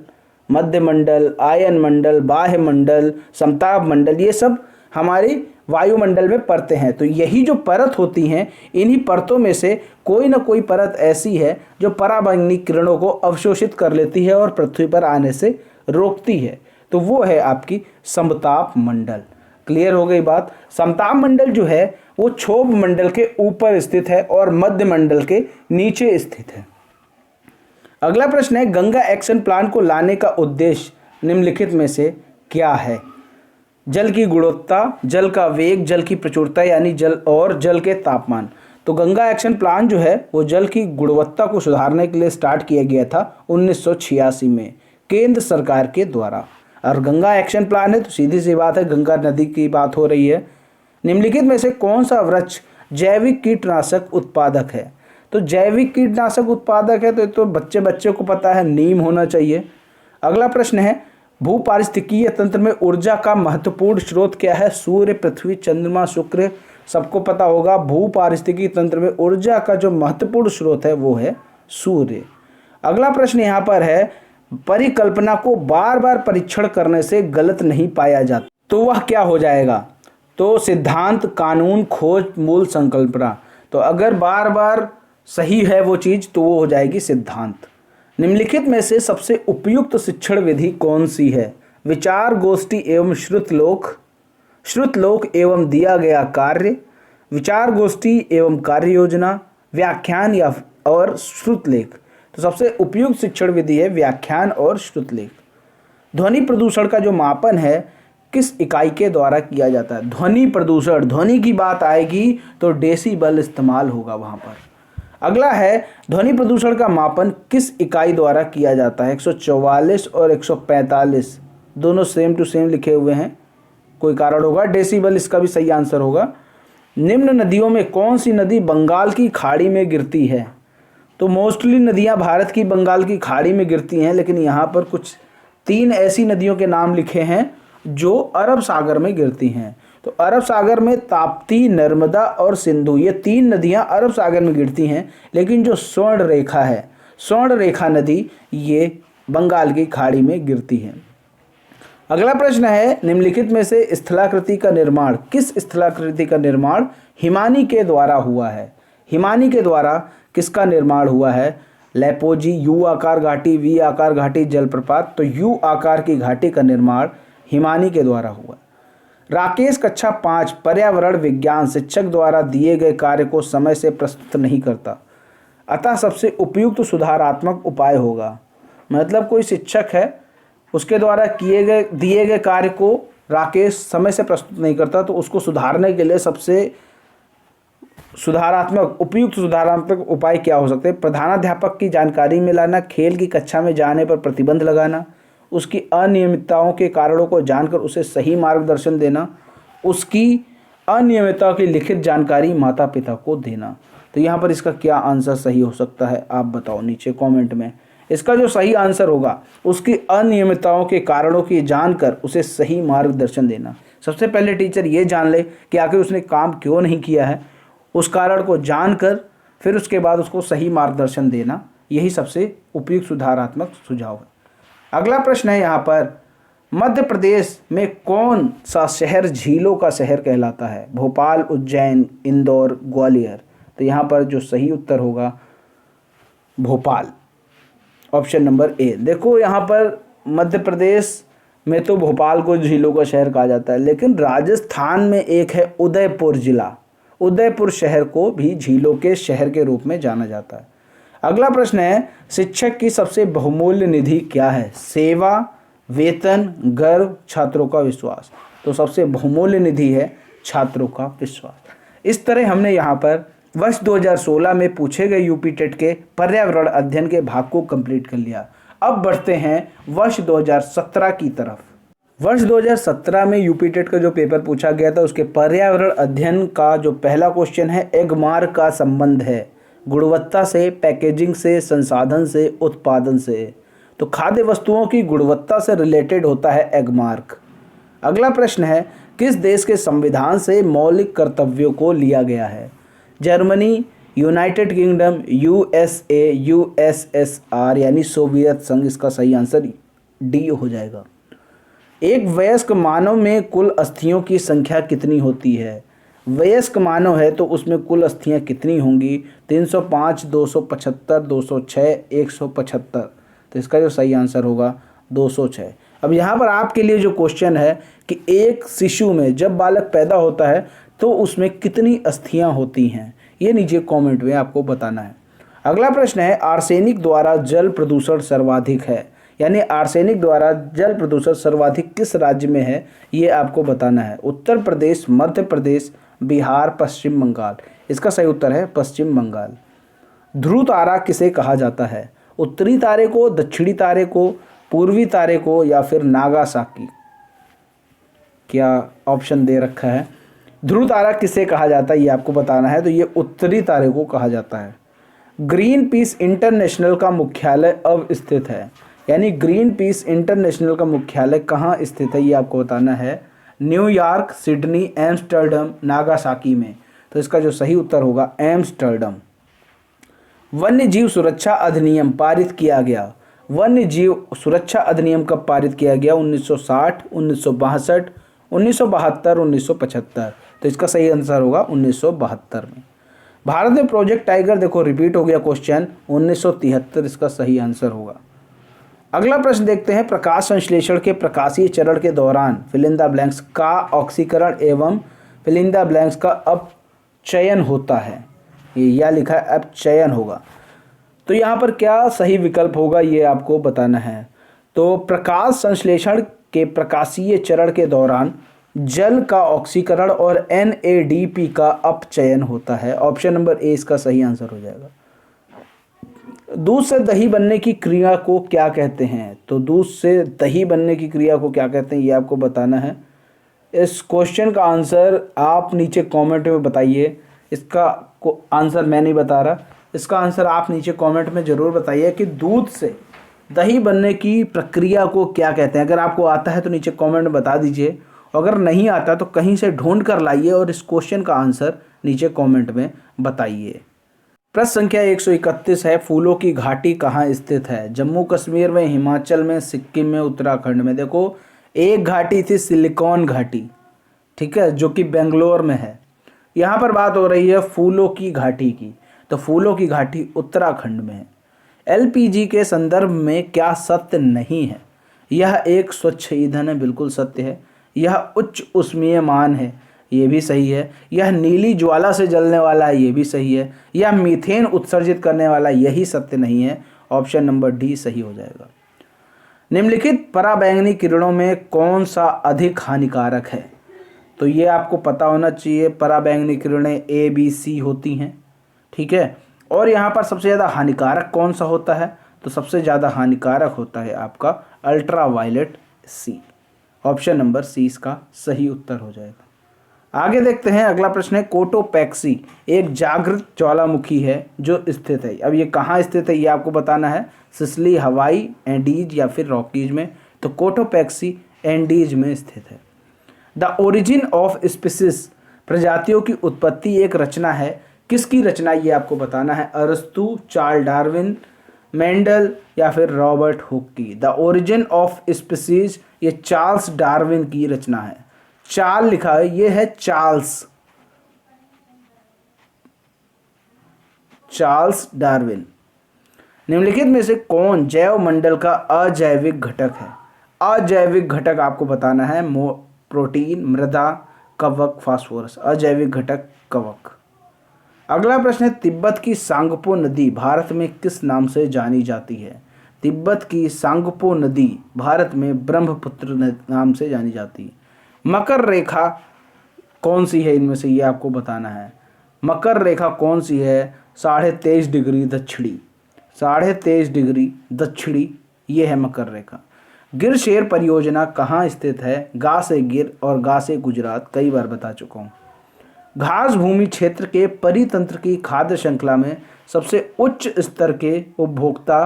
मध्य मंडल, आयन मंडल, बाह्य मंडल, समताप मंडल, ये सब हमारी वायुमंडल में परतें हैं। तो यही जो परत होती हैं, इन्हीं परतों में से कोई ना कोई परत ऐसी है जो पराबैंगनी किरणों को अवशोषित कर लेती है और पृथ्वी पर आने से रोकती है। तो वो है आपकी समताप मंडल। क्लियर हो गई बात। समताप मंडल जो है वो क्षोभ मंडल के ऊपर स्थित है और मध्य मंडल के नीचे स्थित है। अगला प्रश्न है, गंगा एक्शन प्लान को लाने का उद्देश्य निम्नलिखित में से क्या है? जल की गुणवत्ता, जल का वेग, जल की प्रचुरता यानी जल के तापमान। तो गंगा एक्शन प्लान जो है वो जल की गुणवत्ता को सुधारने के लिए स्टार्ट किया गया था 1986 में केंद्र सरकार के द्वारा। और गंगा एक्शन प्लान है तो सीधी सी बात है, गंगा नदी की बात हो रही है। निम्नलिखित में से कौन सा वृक्ष जैविक कीटनाशक उत्पादक है? तो जैविक कीटनाशक उत्पादक है तो बच्चे बच्चे को पता है, नीम होना चाहिए। अगला प्रश्न है, भूपारिस्थितिकीय तंत्र में ऊर्जा का महत्वपूर्ण स्रोत क्या है? सूर्य, पृथ्वी, चंद्रमा, शुक्र। सबको पता होगा भूपारिस्थितिकीय तंत्र में ऊर्जा का जो महत्वपूर्ण स्रोत है वो है सूर्य। अगला प्रश्न यहाँ पर है, परिकल्पना को बार बार परीक्षण करने से गलत नहीं पाया जाता तो वह क्या हो जाएगा? तो सिद्धांत, कानून, खोज, मूल संकल्पना। तो अगर बार बार सही है वो चीज़ तो वो हो जाएगी सिद्धांत। निम्नलिखित में से सबसे उपयुक्त शिक्षण विधि कौन सी है? विचार गोष्ठी एवं श्रुतलोक एवं दिया गया कार्य, विचार गोष्ठी एवं कार्य योजना, व्याख्यान या और श्रुतलेख। तो सबसे उपयुक्त शिक्षण विधि है व्याख्यान और श्रुतलेख। ध्वनि प्रदूषण का जो मापन है किस इकाई के द्वारा किया जाता है? ध्वनि प्रदूषण, ध्वनि की बात आएगी तो डेसिबल इस्तेमाल होगा वहाँ पर। अगला है, ध्वनि प्रदूषण का मापन किस इकाई द्वारा किया जाता है? 144 और 145 दोनों सेम टू सेम लिखे हुए हैं, कोई कारण होगा। डेसिबल इसका भी सही आंसर होगा। निम्न नदियों में कौन सी नदी बंगाल की खाड़ी में गिरती है? तो मोस्टली नदियां भारत की बंगाल की खाड़ी में गिरती हैं, लेकिन यहाँ पर कुछ 3 ऐसी नदियों के नाम लिखे हैं जो अरब सागर में गिरती हैं। तो अरब सागर में ताप्ती, नर्मदा और सिंधु, ये 3 नदियां अरब सागर में गिरती हैं, लेकिन जो स्वर्ण रेखा है, स्वर्ण रेखा नदी, ये बंगाल की खाड़ी में गिरती है। अगला प्रश्न है, निम्नलिखित में से स्थलाकृति का निर्माण, किस स्थलाकृति का निर्माण हिमानी के द्वारा हुआ है? हिमानी के द्वारा किसका निर्माण हुआ है? लेपोजी, यू आकार घाटी, वी आकार घाटी, जलप्रपात। तो यू आकार की घाटी का निर्माण हिमानी के द्वारा हुआ। राकेश कक्षा 5 पर्यावरण विज्ञान शिक्षक द्वारा दिए गए कार्य को समय से प्रस्तुत नहीं करता, अतः सबसे उपयुक्त सुधारात्मक उपाय होगा। मतलब कोई शिक्षक है, उसके द्वारा दिए गए कार्य को राकेश समय से प्रस्तुत नहीं करता, तो उसको सुधारने के लिए सबसे उपयुक्त सुधारात्मक उपाय क्या हो सकते हैं? प्रधानाध्यापक की जानकारी में लाना, खेल की कक्षा में जाने पर प्रतिबंध लगाना, उसकी अनियमितताओं के कारणों को जानकर उसे सही मार्गदर्शन देना, उसकी अनियमितताओं की लिखित जानकारी माता पिता को देना। तो यहाँ पर इसका क्या आंसर सही हो सकता है, आप बताओ नीचे कमेंट में। इसका जो सही आंसर होगा, उसकी अनियमितताओं के कारणों की जानकर उसे सही मार्गदर्शन देना। सबसे पहले टीचर ये जान ले कि आखिर उसने काम क्यों नहीं किया है, उस कारण को जानकर फिर उसके बाद उसको सही मार्गदर्शन देना, यही सबसे उपयुक्त सुधारात्मक सुझाव है। अगला प्रश्न है यहाँ पर, मध्य प्रदेश में कौन सा शहर झीलों का शहर कहलाता है? भोपाल, उज्जैन, इंदौर, ग्वालियर। तो यहाँ पर जो सही उत्तर होगा भोपाल, ऑप्शन नंबर ए। देखो यहाँ पर मध्य प्रदेश में तो भोपाल को झीलों का शहर कहा जाता है, लेकिन राजस्थान में एक है उदयपुर जिला, उदयपुर शहर को भी झीलों के शहर के रूप में जाना जाता है। अगला प्रश्न है, शिक्षक की सबसे बहुमूल्य निधि क्या है? सेवा, वेतन, गर्व, छात्रों का विश्वास। तो सबसे बहुमूल्य निधि है छात्रों का विश्वास। इस तरह हमने यहाँ पर वर्ष 2016 में पूछे गए यूपी टेट के पर्यावरण अध्ययन के भाग को कंप्लीट कर लिया। अब बढ़ते हैं वर्ष 2017 की तरफ। वर्ष 2017 में यूपी टेट का जो पेपर पूछा गया था उसके पर्यावरण अध्ययन का जो पहला क्वेश्चन है, एगमार्क का संबंध है गुणवत्ता से, पैकेजिंग से, संसाधन से, उत्पादन से। तो खाद्य वस्तुओं की गुणवत्ता से रिलेटेड होता है एगमार्क। अगला प्रश्न है, किस देश के संविधान से मौलिक कर्तव्यों को लिया गया है? Germany, United kingdom, USA, USSR यानी सोवियत संघ। इसका सही आंसर डी हो जाएगा। एक वयस्क मानव में कुल अस्थियों की संख्या कितनी होती है? वयस्क मानव है तो उसमें कुल अस्थियां कितनी होंगी? 305, 275, 206, 175। तो इसका जो सही आंसर होगा 206। अब यहाँ पर आपके लिए जो क्वेश्चन है कि एक शिशु में जब बालक पैदा होता है तो उसमें कितनी अस्थियां होती हैं, ये नीचे कमेंट में आपको बताना है। अगला प्रश्न है, आर्सेनिक द्वारा जल प्रदूषण सर्वाधिक है, यानी आर्सेनिक द्वारा जल प्रदूषण सर्वाधिक किस राज्य में है, ये आपको बताना है। उत्तर प्रदेश, मध्य प्रदेश, बिहार, पश्चिम बंगाल। इसका सही उत्तर है पश्चिम बंगाल। ध्रुव तारा किसे कहा जाता है? उत्तरी तारे को, दक्षिणी तारे को, पूर्वी तारे को, या फिर नागासाकी। क्या ऑप्शन दे रखा है? ध्रुव तारा किसे कहा जाता है ये आपको बताना है। तो ये उत्तरी तारे को कहा जाता है। ग्रीन पीस इंटरनेशनल का मुख्यालय अब स्थित है, यानी ग्रीन पीस इंटरनेशनल का मुख्यालय कहाँ स्थित है ये आपको बताना है। न्यूयॉर्क, सिडनी, एम्स्टर्डम, नागासाकी में। तो इसका जो सही उत्तर होगा एम्स्टर्डम। वन्य जीव सुरक्षा अधिनियम पारित किया गया। वन्य जीव सुरक्षा अधिनियम कब पारित किया गया? 1960, 1962, 1972, 1975। तो इसका सही आंसर होगा 1972 में। भारत में प्रोजेक्ट टाइगर, देखो रिपीट हो गया क्वेश्चन, 1973 इसका सही आंसर होगा। अगला प्रश्न देखते हैं, प्रकाश संश्लेषण के प्रकाशीय चरण के दौरान फिल इन द ब्लैंक्स का ऑक्सीकरण एवं फिल इन द ब्लैंक्स का अपचयन होता है। ये या लिखा है अपचयन होगा। तो यहाँ पर क्या सही विकल्प होगा ये आपको बताना है। तो प्रकाश संश्लेषण के प्रकाशीय चरण के दौरान जल का ऑक्सीकरण और NADP का अपचयन होता है। ऑप्शन नंबर ए इसका सही आंसर हो जाएगा। दूध से दही बनने की क्रिया को क्या कहते हैं? तो दूध से दही बनने की क्रिया को क्या कहते हैं ये आपको बताना है। इस क्वेश्चन का आंसर आप नीचे कमेंट में बताइए। इसका आंसर मैं नहीं बता रहा, इसका आंसर आप नीचे कमेंट में ज़रूर बताइए कि दूध से दही बनने की प्रक्रिया को क्या कहते हैं। अगर आपको आता है तो नीचे कमेंट में बता दीजिए, अगर नहीं आता तो कहीं से ढूंढ कर लाइए और इस क्वेश्चन का आंसर नीचे कमेंट में बताइए। प्रश्न संख्या 131 है, फूलों की घाटी कहाँ स्थित है? जम्मू कश्मीर में, हिमाचल में, सिक्किम में, उत्तराखंड में। देखो एक घाटी थी सिलिकॉन घाटी, ठीक है, जो कि बेंगलोर में है। यहाँ पर बात हो रही है फूलों की घाटी की, तो फूलों की घाटी उत्तराखंड में है। LPG के संदर्भ में क्या सत्य नहीं है? यह एक स्वच्छ ईंधन है, बिल्कुल सत्य है। यह उच्च ऊष्मीय मान है, ये भी सही है। यह नीली ज्वाला से जलने वाला है, ये भी सही है। यह मीथेन उत्सर्जित करने वाला, यही सत्य नहीं है। ऑप्शन नंबर डी सही हो जाएगा। निम्नलिखित पराबैंगनी किरणों में कौन सा अधिक हानिकारक है? तो ये आपको पता होना चाहिए। पराबैंगनी किरणें ABC होती हैं, ठीक है। और यहाँ पर सबसे ज़्यादा हानिकारक कौन सा होता है? तो सबसे ज़्यादा हानिकारक होता है आपका ultraviolet C। Option number C इसका सही उत्तर हो जाएगा। आगे देखते हैं, अगला प्रश्न है, कोटोपैक्सी एक जागृत ज्वालामुखी है जो स्थित है। अब ये कहाँ स्थित है ये आपको बताना है। सिसिली, हवाई, एंडीज या फिर रॉकीज में। तो कोटोपैक्सी एंडीज में स्थित है। द ओरिजिन ऑफ स्पीसीज प्रजातियों की उत्पत्ति एक रचना है, किसकी रचना ये आपको बताना है। अरस्तु, चार्ल्स डार्विन, मेंडल या फिर रॉबर्ट हुक की। द ओरिजिन ऑफ स्पीसीज ये चार्ल्स डार्विन की रचना है। चार्ल लिखा है, ये है चार्ल्स डार्विन। निम्नलिखित में से कौन जैव मंडल का अजैविक घटक है? अजैविक घटक आपको बताना है। प्रोटीन, मृदा, कवक, फास्फोरस। अजैविक घटक कवक। अगला प्रश्न है, तिब्बत की सांगपो नदी भारत में किस नाम से जानी जाती है? तिब्बत की सांगपो नदी भारत में ब्रह्मपुत्र नाम से जानी जाती है। मकर रेखा कौन सी है इनमें से, ये आपको बताना है। मकर रेखा कौन सी है? 23.5 डिग्री दक्षिणी। 23.5 डिग्री दक्षिणी ये है मकर रेखा। गिर शेर परियोजना कहाँ स्थित है? गा से गिर और गा से गुजरात, कई बार बता चुका हूँ। घास भूमि क्षेत्र के परितंत्र की खाद्य श्रृंखला में सबसे उच्च स्तर के उपभोक्ता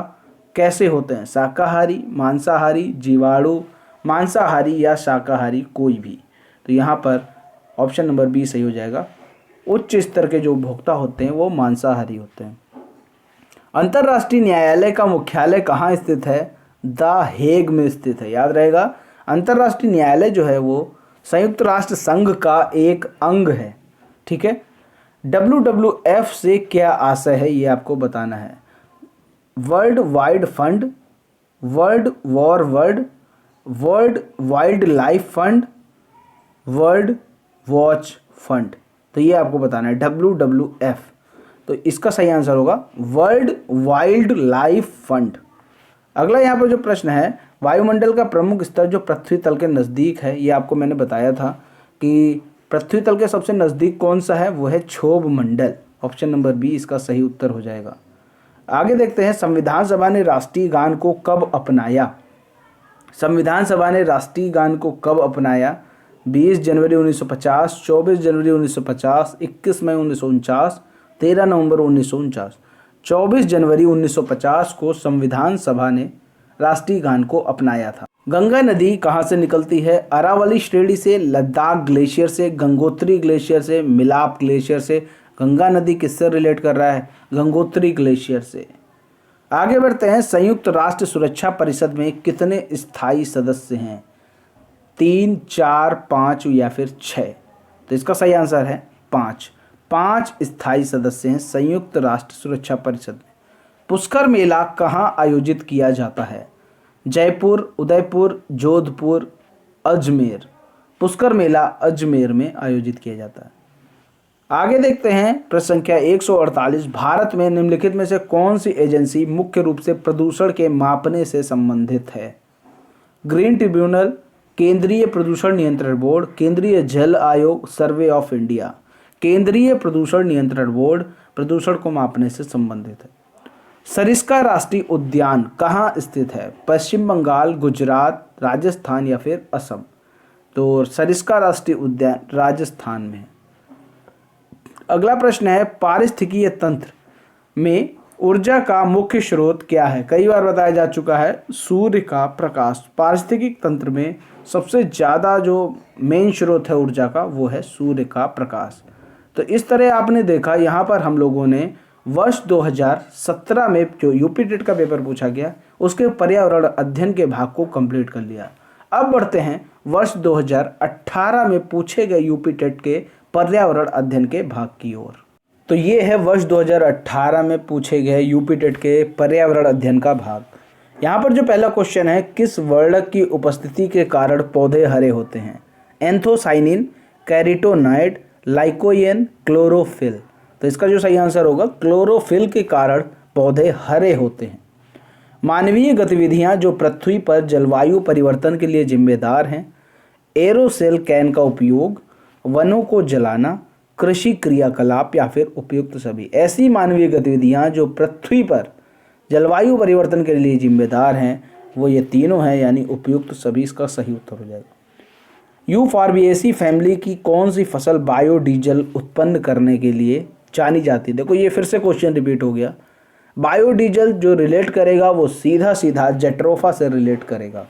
कैसे होते हैं? शाकाहारी, मांसाहारी, जीवाणु, मांसाहारी या शाकाहारी, कोई भी। तो यहाँ पर ऑप्शन नंबर बी सही हो जाएगा। उच्च स्तर के जो उपभोक्ता होते हैं वो मांसाहारी होते हैं। अंतर्राष्ट्रीय न्यायालय का मुख्यालय कहाँ स्थित है? द हेग में स्थित है, याद रहेगा। अंतर्राष्ट्रीय न्यायालय जो है वो संयुक्त राष्ट्र संघ का एक अंग है, ठीक है। WWF से क्या आशय है ये आपको बताना है। World wide fund, world war world, world wild life fund, world watch fund. तो ये आपको बताना है WWF। तो इसका सही आंसर होगा वर्ल्ड वाइल्ड लाइफ फंड। अगला यहाँ पर जो प्रश्न है, वायुमंडल का प्रमुख स्तर जो पृथ्वी तल के नज़दीक है, ये आपको मैंने बताया था कि पृथ्वी तल के सबसे नज़दीक कौन सा है, वो है क्षोभ मंडल। ऑप्शन नंबर बी इसका सही उत्तर हो जाएगा। आगे देखते हैं, संविधान सभा ने राष्ट्रीय गान को कब अपनाया? संविधान सभा ने राष्ट्रीय गान को कब अपनाया? 20 जनवरी 1950, 24 जनवरी 1950, 21 मई 1949, 13 नवंबर 1949। 24 जनवरी 1950 को संविधान सभा ने राष्ट्रीय गान को अपनाया था। गंगा नदी कहाँ से निकलती है? अरावली श्रेणी से, लद्दाख ग्लेशियर से, गंगोत्री ग्लेशियर से, मिलाप ग्लेशियर से। गंगा नदी किससे रिलेट कर रहा है? गंगोत्री ग्लेशियर से। आगे बढ़ते हैं, संयुक्त राष्ट्र सुरक्षा परिषद में कितने स्थायी सदस्य हैं? 3, 4, 5 या फिर 6? तो इसका सही आंसर है 5। 5 स्थायी सदस्य हैं संयुक्त राष्ट्र सुरक्षा परिषद में। पुष्कर मेला कहाँ आयोजित किया जाता है? जयपुर, उदयपुर, जोधपुर, अजमेर। पुष्कर मेला अजमेर में आयोजित किया जाता है। आगे देखते हैं, प्रश्न संख्या 148, भारत में निम्नलिखित में से कौन सी एजेंसी मुख्य रूप से प्रदूषण के मापने से संबंधित है? ग्रीन ट्रिब्यूनल, केंद्रीय प्रदूषण नियंत्रण बोर्ड, केंद्रीय जल आयोग, सर्वे ऑफ इंडिया। केंद्रीय प्रदूषण नियंत्रण बोर्ड प्रदूषण को मापने से संबंधित है। सरिस्का राष्ट्रीय उद्यान कहाँ स्थित है? पश्चिम बंगाल, गुजरात, राजस्थान या फिर असम। तो सरिस्का राष्ट्रीय उद्यान राजस्थान में है। अगला प्रश्न है, पारिस्थितिकीय तंत्र में ऊर्जा का मुख्य स्रोत क्या है? कई बार बताया जा चुका है, सूर्य का प्रकाश। पारिस्थितिकी तंत्र में सबसे ज़्यादा जो मेन स्रोत है ऊर्जा का, वो है सूर्य का प्रकाश। तो इस तरह आपने देखा, यहाँ पर हम लोगों ने वर्ष 2017 में जो यूपी टेट का पेपर पूछा गया उसके पर्यावरण अध्ययन के भाग को कंप्लीट कर लिया। अब बढ़ते हैं वर्ष 2018 में पूछे गए यूपी टेट के पर्यावरण अध्ययन के भाग की ओर। तो ये है वर्ष 2018 में पूछे गए यूपी टेट के पर्यावरण अध्ययन का भाग। यहाँ पर जो पहला क्वेश्चन है, किस वर्णक की उपस्थिति के कारण पौधे हरे होते हैं? Anthocyanin, carotenoid, lycopene, chlorophyll. तो इसका जो सही आंसर होगा क्लोरोफिल के कारण पौधे हरे होते हैं। मानवीय गतिविधियां जो पृथ्वी पर जलवायु परिवर्तन के लिए जिम्मेदार हैं। एरोसेल कैन का उपयोग, वनों को जलाना, कृषि क्रियाकलाप या फिर उपयुक्त सभी। ऐसी मानवीय गतिविधियां जो पृथ्वी पर जलवायु परिवर्तन के लिए जिम्मेदार हैं वो ये तीनों हैं, यानी उपयुक्त सभी इसका सही उत्तर हो जाएगा। यूफॉर्बिएसी फैमिली की कौन सी फसल बायोडीजल उत्पन्न करने के लिए जानी जाती है? देखो ये फिर से क्वेश्चन रिपीट हो गया। बायोडीजल जो रिलेट करेगा वो सीधा सीधा जेट्रोफा से रिलेट करेगा।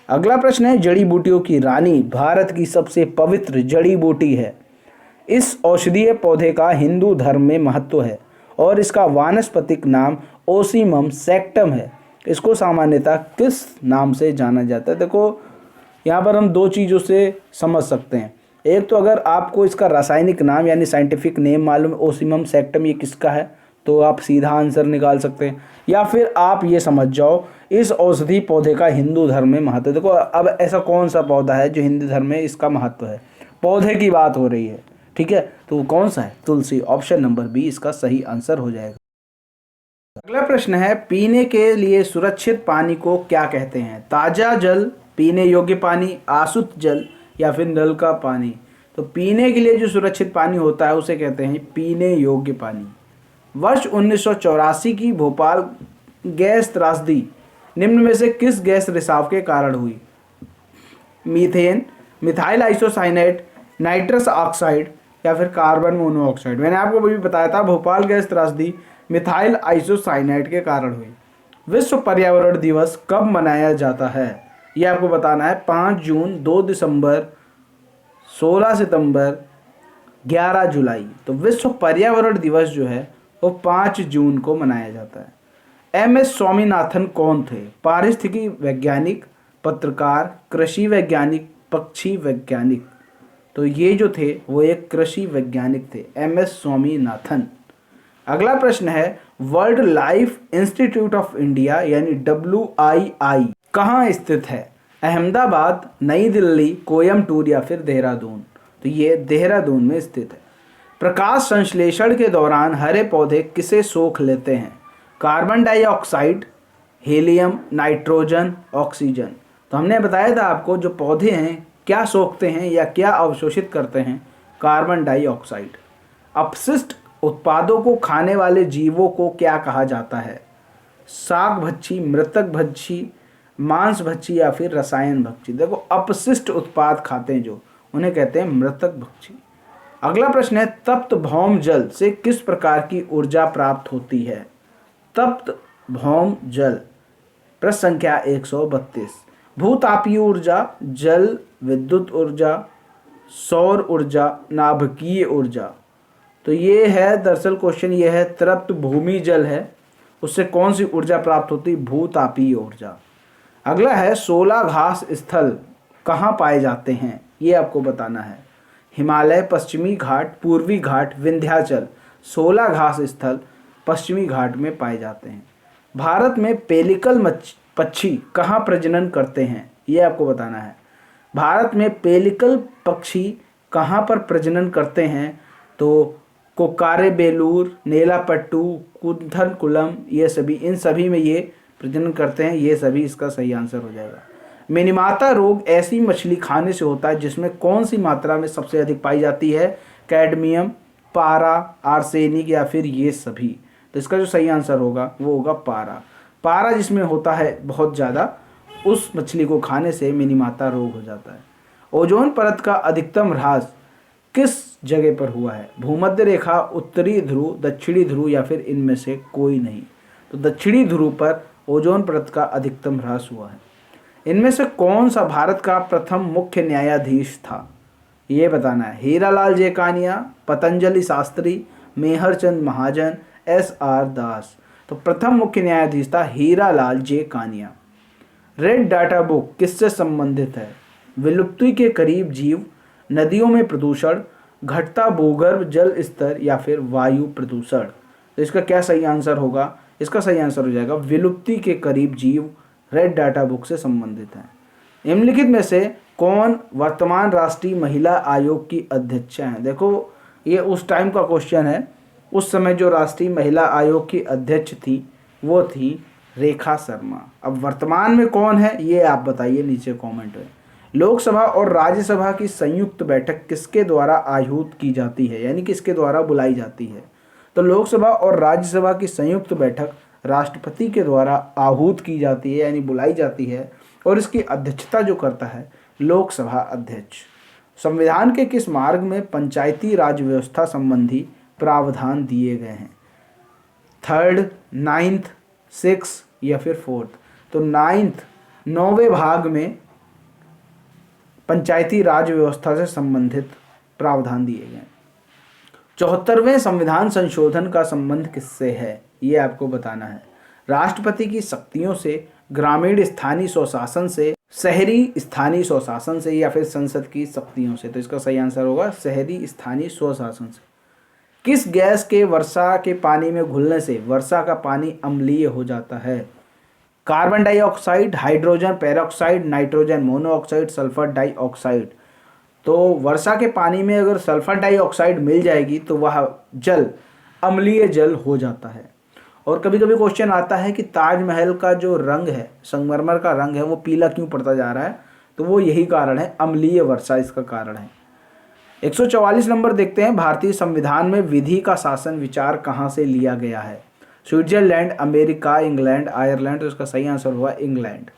अगला प्रश्न है, जड़ी बूटियों की रानी भारत की सबसे पवित्र जड़ी बूटी है। इस औषधीय पौधे का हिंदू धर्म में महत्व है और इसका वानस्पतिक नाम ओसीमम सैक्टम है, इसको सामान्यतः किस नाम से जाना जाता है? देखो यहाँ पर हम दो चीज़ों से समझ सकते हैं। एक तो अगर आपको इसका रासायनिक नाम यानी साइंटिफिक नेम मालूम है ओसीमम सैक्टम ये किसका है, तो आप सीधा आंसर निकाल सकते हैं। या फिर आप ये समझ जाओ इस औषधि पौधे का हिंदू धर्म में महत्व है। देखो अब ऐसा कौन सा पौधा है जो हिंदू धर्म में इसका महत्व है, पौधे की बात हो रही है, ठीक है, तो कौन सा है? तुलसी। ऑप्शन नंबर बी इसका सही आंसर हो जाएगा। अगला प्रश्न है, पीने के लिए सुरक्षित पानी को क्या कहते हैं? ताजा जल, पीने योग्य पानी, आशुद्ध जल या फिर नल का पानी? तो पीने के लिए जो सुरक्षित पानी होता है उसे कहते हैं पीने योग्य पानी। वर्ष 1984 की भोपाल गैस त्रासदी निम्न में से किस गैस रिसाव के कारण हुई? Methane, methyl isocyanate, nitrous oxide या फिर कार्बन मोनोऑक्साइड? मैंने आपको अभी बताया था भोपाल गैस त्रासदी मिथाइल आइसोसाइनेट के कारण हुई। विश्व पर्यावरण दिवस कब मनाया जाता है? ये आपको बताना है। 5 जून, 2 दिसंबर, 16 सितंबर, 11 जुलाई। तो विश्व पर्यावरण दिवस जो है वो 5 जून को मनाया जाता है। एम.एस. स्वामीनाथन कौन थे? पारिस्थितिकी वैज्ञानिक, पत्रकार, कृषि वैज्ञानिक, पक्षी वैज्ञानिक? तो ये जो थे वो एक कृषि वैज्ञानिक थे, एम.एस. स्वामीनाथन। अगला प्रश्न है, world life institute of India यानी WII कहाँ स्थित है? अहमदाबाद, नई दिल्ली, कोयम्बटूर या फिर देहरादून? तो ये देहरादून में स्थित है। प्रकाश संश्लेषण के दौरान हरे पौधे किसे सोख लेते हैं? Carbon dioxide, helium, nitrogen, oxygen? तो हमने बताया था आपको जो पौधे हैं क्या सोखते हैं या क्या अवशोषित करते हैं? Carbon dioxide. अपशिष्ट उत्पादों को खाने वाले जीवों को क्या कहा जाता है? शाक भक्षी, मृतक भक्षी, मांस भक्षी या फिर रसायन भक्षी? देखो अपशिष्ट उत्पाद खाते हैं जो, उन्हें कहते हैं मृतक भक्षी। अगला प्रश्न है, तप्त भौम जल से किस प्रकार की ऊर्जा प्राप्त होती है? तप्त भौम जल, प्रश्न संख्या 132। भूतापीय ऊर्जा, जल विद्युत ऊर्जा, सौर ऊर्जा, नाभिकीय ऊर्जा? तो ये है दरअसल क्वेश्चन, ये है तृप्त भूमि जल है, उससे कौन सी ऊर्जा प्राप्त होती? भूतापीय ऊर्जा। अगला है, 16 घास स्थल कहाँ पाए जाते हैं? ये आपको बताना है। हिमालय, पश्चिमी घाट, पूर्वी घाट, विंध्याचल? 16 घास स्थल पश्चिमी घाट में पाए जाते हैं। भारत में पेलिकल पक्षी कहाँ प्रजनन करते हैं? ये आपको बताना है। भारत में पेलिकल पक्षी कहाँ पर प्रजनन करते हैं? तो कोकारे बेलूर, नेलापट्टू, कुंथलकुलम, ये सभी, इन सभी में ये प्रजनन करते हैं। ये सभी इसका सही आंसर हो जाएगा। मिनीमाता रोग ऐसी मछली खाने से होता है जिसमें कौन सी मात्रा में सबसे अधिक पाई जाती है? कैडमियम, पारा, आर्सेनिक या फिर ये सभी? तो इसका जो सही आंसर होगा वो होगा पारा। पारा जिसमें होता है बहुत ज़्यादा, उस मछली को खाने से मिनीमाता रोग हो जाता है। ओजोन परत का अधिकतम ह्रास किस जगह पर हुआ है? भूमध्य रेखा, उत्तरी ध्रुव, दक्षिणी ध्रुव या फिर इनमें से कोई नहीं? तो दक्षिणी ध्रुव पर ओजोन परत का अधिकतम ह्रास हुआ है। इनमें से कौन सा भारत का प्रथम मुख्य न्यायाधीश था? ये बताना है। हीरालाल जेकानिया, पतंजलि शास्त्री, मेहरचंद महाजन, SR दास? तो प्रथम मुख्य न्यायाधीश था Hiralal Jekania. Red data book किससे संबंधित है? विलुप्ति के करीब जीव, नदियों में प्रदूषण, घटता भूगर्भ जल स्तर या फिर वायु प्रदूषण? तो इसका क्या सही आंसर होगा? इसका सही आंसर हो जाएगा विलुप्ति के करीब जीव, रेड डाटा बुक से संबंधित है। निम्नलिखित में से कौन वर्तमान राष्ट्रीय महिला आयोग की अध्यक्षा है? देखो ये उस टाइम का क्वेश्चन है, उस समय जो राष्ट्रीय महिला आयोग की अध्यक्ष थी वो थी रेखा शर्मा। अब वर्तमान में कौन है ये आप बताइए नीचे कमेंट में। लोकसभा और राज्यसभा की संयुक्त बैठक किसके द्वारा आयोजित की जाती है, यानी किसके द्वारा बुलाई जाती है? तो लोकसभा और राज्यसभा की संयुक्त बैठक राष्ट्रपति के द्वारा आहूत की जाती है यानी बुलाई जाती है, और इसकी अध्यक्षता जो करता है लोकसभा अध्यक्ष। संविधान के किस मार्ग में पंचायती राज व्यवस्था संबंधी प्रावधान दिए गए हैं? 3rd, 9th, 6th या फिर 4th? तो 9वें भाग में पंचायती राज व्यवस्था से संबंधित प्रावधान दिए गए। 74वें संविधान संशोधन का संबंध किससे है? ये आपको बताना है। राष्ट्रपति की शक्तियों से, ग्रामीण स्थानीय स्वशासन से, शहरी स्थानीय स्वशासन से, या फिर संसद की शक्तियों से। तो इसका सही आंसर होगा शहरी स्थानीय स्वशासन से। किस गैस के वर्षा के पानी में घुलने से वर्षा का पानी अम्लीय हो जाता है? Carbon dioxide, hydrogen peroxide, nitrogen monoxide, sulphur dioxide. तो वर्षा के पानी में अगर सल्फर डाइऑक्साइड मिल जाएगी तो वह जल अम्लीय जल हो जाता है। और कभी कभी क्वेश्चन आता है कि ताजमहल का जो रंग है, संगमरमर का रंग है, वो पीला क्यों पड़ता जा रहा है? तो वो यही कारण है, अम्लीय वर्षा इसका कारण है। 144 नंबर देखते हैं, भारतीय संविधान में विधि का शासन विचार कहाँ से लिया गया है? Switzerland, America, England, Ireland. तो इसका सही आंसर हुआ इंग्लैंड।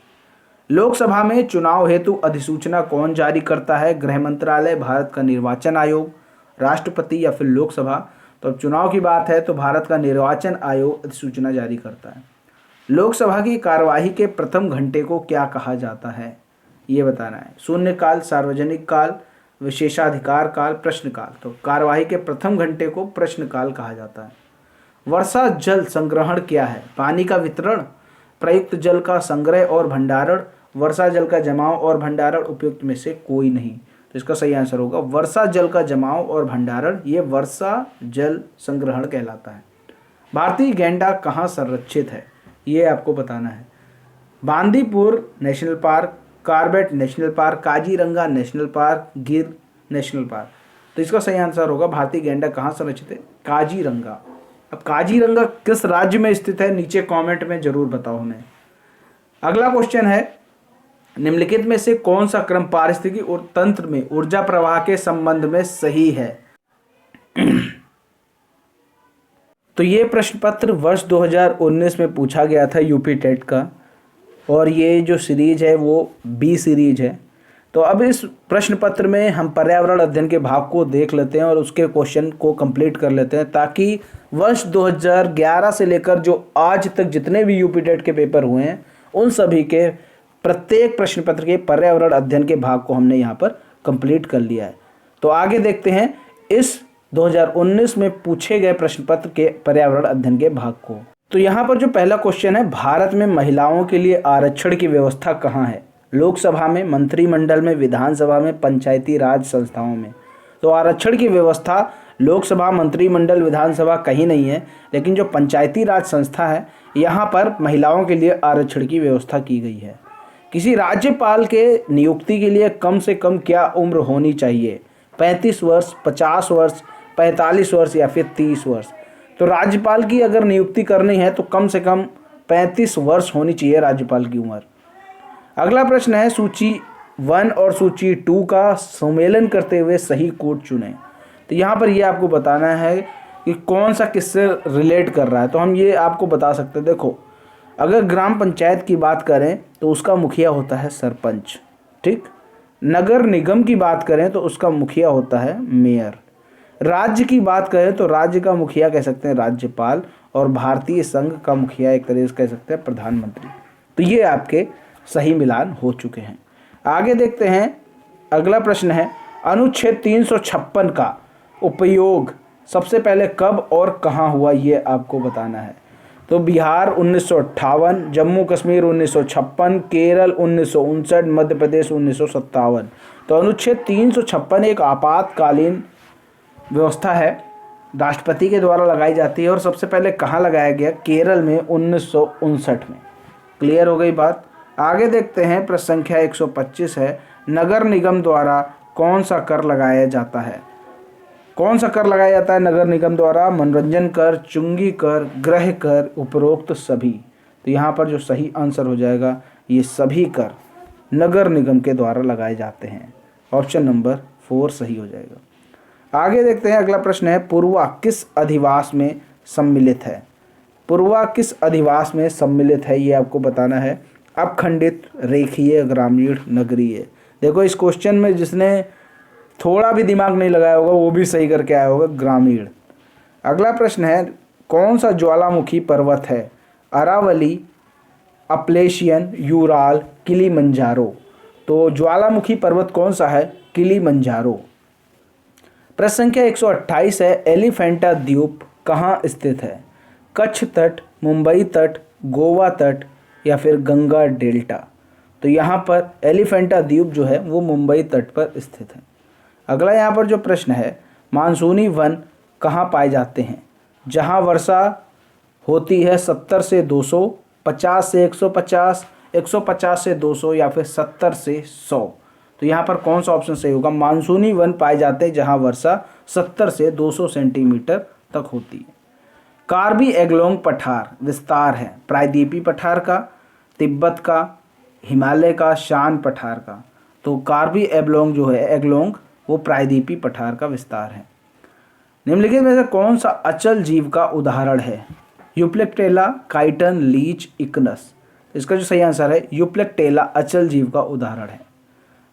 लोकसभा में चुनाव हेतु अधिसूचना कौन जारी करता है? गृह मंत्रालय, भारत का निर्वाचन आयोग, राष्ट्रपति या फिर लोकसभा? तो अब चुनाव की बात है तो भारत का निर्वाचन आयोग अधिसूचना जारी करता है। लोकसभा की कार्यवाही के प्रथम घंटे को क्या कहा जाता है? ये बताना है। शून्यकाल, सार्वजनिक काल, विशेषाधिकार काल, प्रश्नकाल। तो कार्यवाही के प्रथम घंटे को प्रश्नकाल कहा जाता है। वर्षा जल संग्रहण क्या है? पानी का वितरण, प्रयुक्त जल का संग्रह और भंडारण, वर्षा जल का जमाव और भंडारण, उपयुक्त में से कोई नहीं। तो इसका सही आंसर होगा वर्षा जल का जमाव और भंडारण, ये वर्षा जल संग्रहण कहलाता है। भारतीय गैंडा कहाँ संरक्षित है? ये आपको बताना है। Bandipur national park, Corbett national park, Kaziranga national park, गिर नेशनल पार्क। तो इसका सही आंसर होगा भारतीय गैंडा कहाँ संरक्षित है? काजीरंगा। अब काजीरंगा किस राज्य में स्थित है? नीचे कमेंट में जरूर बताओ हमें। अगला क्वेश्चन है, निम्नलिखित में से कौन सा क्रम पारिस्थितिकी और तंत्र में ऊर्जा प्रवाह के संबंध में सही है? तो ये प्रश्न पत्र वर्ष 2019 में पूछा गया था यूपी टेट का, और ये जो सीरीज है वो बी सीरीज है। तो अब इस प्रश्न पत्र में हम पर्यावरण अध्ययन के भाग को देख लेते हैं और उसके क्वेश्चन को कंप्लीट कर लेते हैं, ताकि वर्ष 2011 से लेकर जो आज तक जितने भी यूपी टेट के पेपर हुए हैं उन सभी के प्रत्येक प्रश्न पत्र के पर्यावरण अध्ययन के भाग को हमने यहाँ पर कंप्लीट कर लिया है। तो आगे देखते हैं इस 2019 में पूछे गए प्रश्न पत्र के पर्यावरण अध्ययन के भाग को। तो यहाँ पर जो पहला क्वेश्चन है, भारत में महिलाओं के लिए आरक्षण की व्यवस्था कहाँ है? लोकसभा में, मंत्रिमंडल में, विधानसभा में, पंचायती राज संस्थाओं में। तो आरक्षण की व्यवस्था लोकसभा, मंत्रिमंडल, विधानसभा कहीं नहीं है, लेकिन जो पंचायती राज संस्था है यहाँ पर महिलाओं के लिए आरक्षण की व्यवस्था की गई है। किसी राज्यपाल के नियुक्ति के लिए कम से कम क्या उम्र होनी चाहिए? 35 वर्ष, 50 वर्ष, 45 वर्ष या फिर 30 वर्ष? तो राज्यपाल की अगर नियुक्ति करनी है तो कम से कम 35 वर्ष होनी चाहिए राज्यपाल की उम्र। अगला प्रश्न है, सूची 1 और सूची 2 का सम्मेलन करते हुए सही कोड चुनें। तो यहाँ पर ये आपको बताना है कि कौन सा किससे रिलेट कर रहा है। तो हम ये आपको बता सकते हैं। देखो, अगर ग्राम पंचायत की बात करें तो उसका मुखिया होता है सरपंच, ठीक। नगर निगम की बात करें तो उसका मुखिया होता है मेयर। राज्य की बात करें तो राज्य का मुखिया कह सकते हैं राज्यपाल, और भारतीय संघ का मुखिया एक तरह से कह सकते हैं प्रधानमंत्री। तो ये आपके सही मिलान हो चुके हैं। आगे देखते हैं, अगला प्रश्न है, अनुच्छेद 356 का उपयोग सबसे पहले कब और कहाँ हुआ, ये आपको बताना है। तो बिहार 1958, जम्मू कश्मीर 1956, केरल 1959, मध्य प्रदेश 1957। तो अनुच्छेद 356 एक आपातकालीन व्यवस्था है, राष्ट्रपति के द्वारा लगाई जाती है, और सबसे पहले कहाँ लगाया गया? केरल में 1959 में। क्लियर हो गई बात। आगे देखते हैं, प्रश्न संख्या 125 है, नगर निगम द्वारा कौन सा कर लगाया जाता है? कौन सा कर लगाया जाता है नगर निगम द्वारा? मनोरंजन कर, चुंगी कर, गृह कर, उपरोक्त सभी। तो यहाँ पर जो सही आंसर हो जाएगा, ये सभी कर नगर निगम के द्वारा लगाए जाते हैं। ऑप्शन नंबर 4 सही हो जाएगा। आगे देखते हैं, अगला प्रश्न है, पूर्वा किस अधिवास में सम्मिलित है? पूर्वा किस अधिवास में सम्मिलित है, ये आपको बताना है। अपखंडित, रेखीय, ग्रामीण, नगरीय। देखो, इस क्वेश्चन में जिसने थोड़ा भी दिमाग नहीं लगाया होगा वो भी सही करके आया होगा, ग्रामीण। अगला प्रश्न है, कौन सा ज्वालामुखी पर्वत है? Aravalli, Appalachian, Ural, Kilimanjaro. तो ज्वालामुखी पर्वत कौन सा है? किलिमंजारो। प्रश्न संख्या 128 है, एलिफेंटा द्वीप कहाँ स्थित है? कच्छ तट, मुंबई तट, गोवा तट या फिर गंगा डेल्टा। तो यहाँ पर एलिफेंटा द्वीप जो है वो मुंबई तट पर स्थित है। अगला यहाँ पर जो प्रश्न है, मानसूनी वन कहाँ पाए जाते हैं? जहाँ वर्षा होती है 70 से 200, 50 से 150, 150 से 200 या फिर 70 से 100। तो यहाँ पर कौन सा ऑप्शन सही होगा? मानसूनी वन पाए जाते हैं जहाँ वर्षा 70 से 200 सेंटीमीटर तक होती है। कार्बी एंगलोंग पठार विस्तार है प्रायद्वीपीय पठार का, तिब्बत का, हिमालय का, शान पठार का। तो कार्बी एंगलोंग जो है एंगलोंग वो प्रायद्वीपीय पठार का विस्तार है। निम्नलिखित में से कौन सा अचल जीव का उदाहरण है? Euplectella, chiton, leech, echinus. तो इसका जो सही आंसर है यूप्लेक्टेला अचल जीव का उदाहरण है।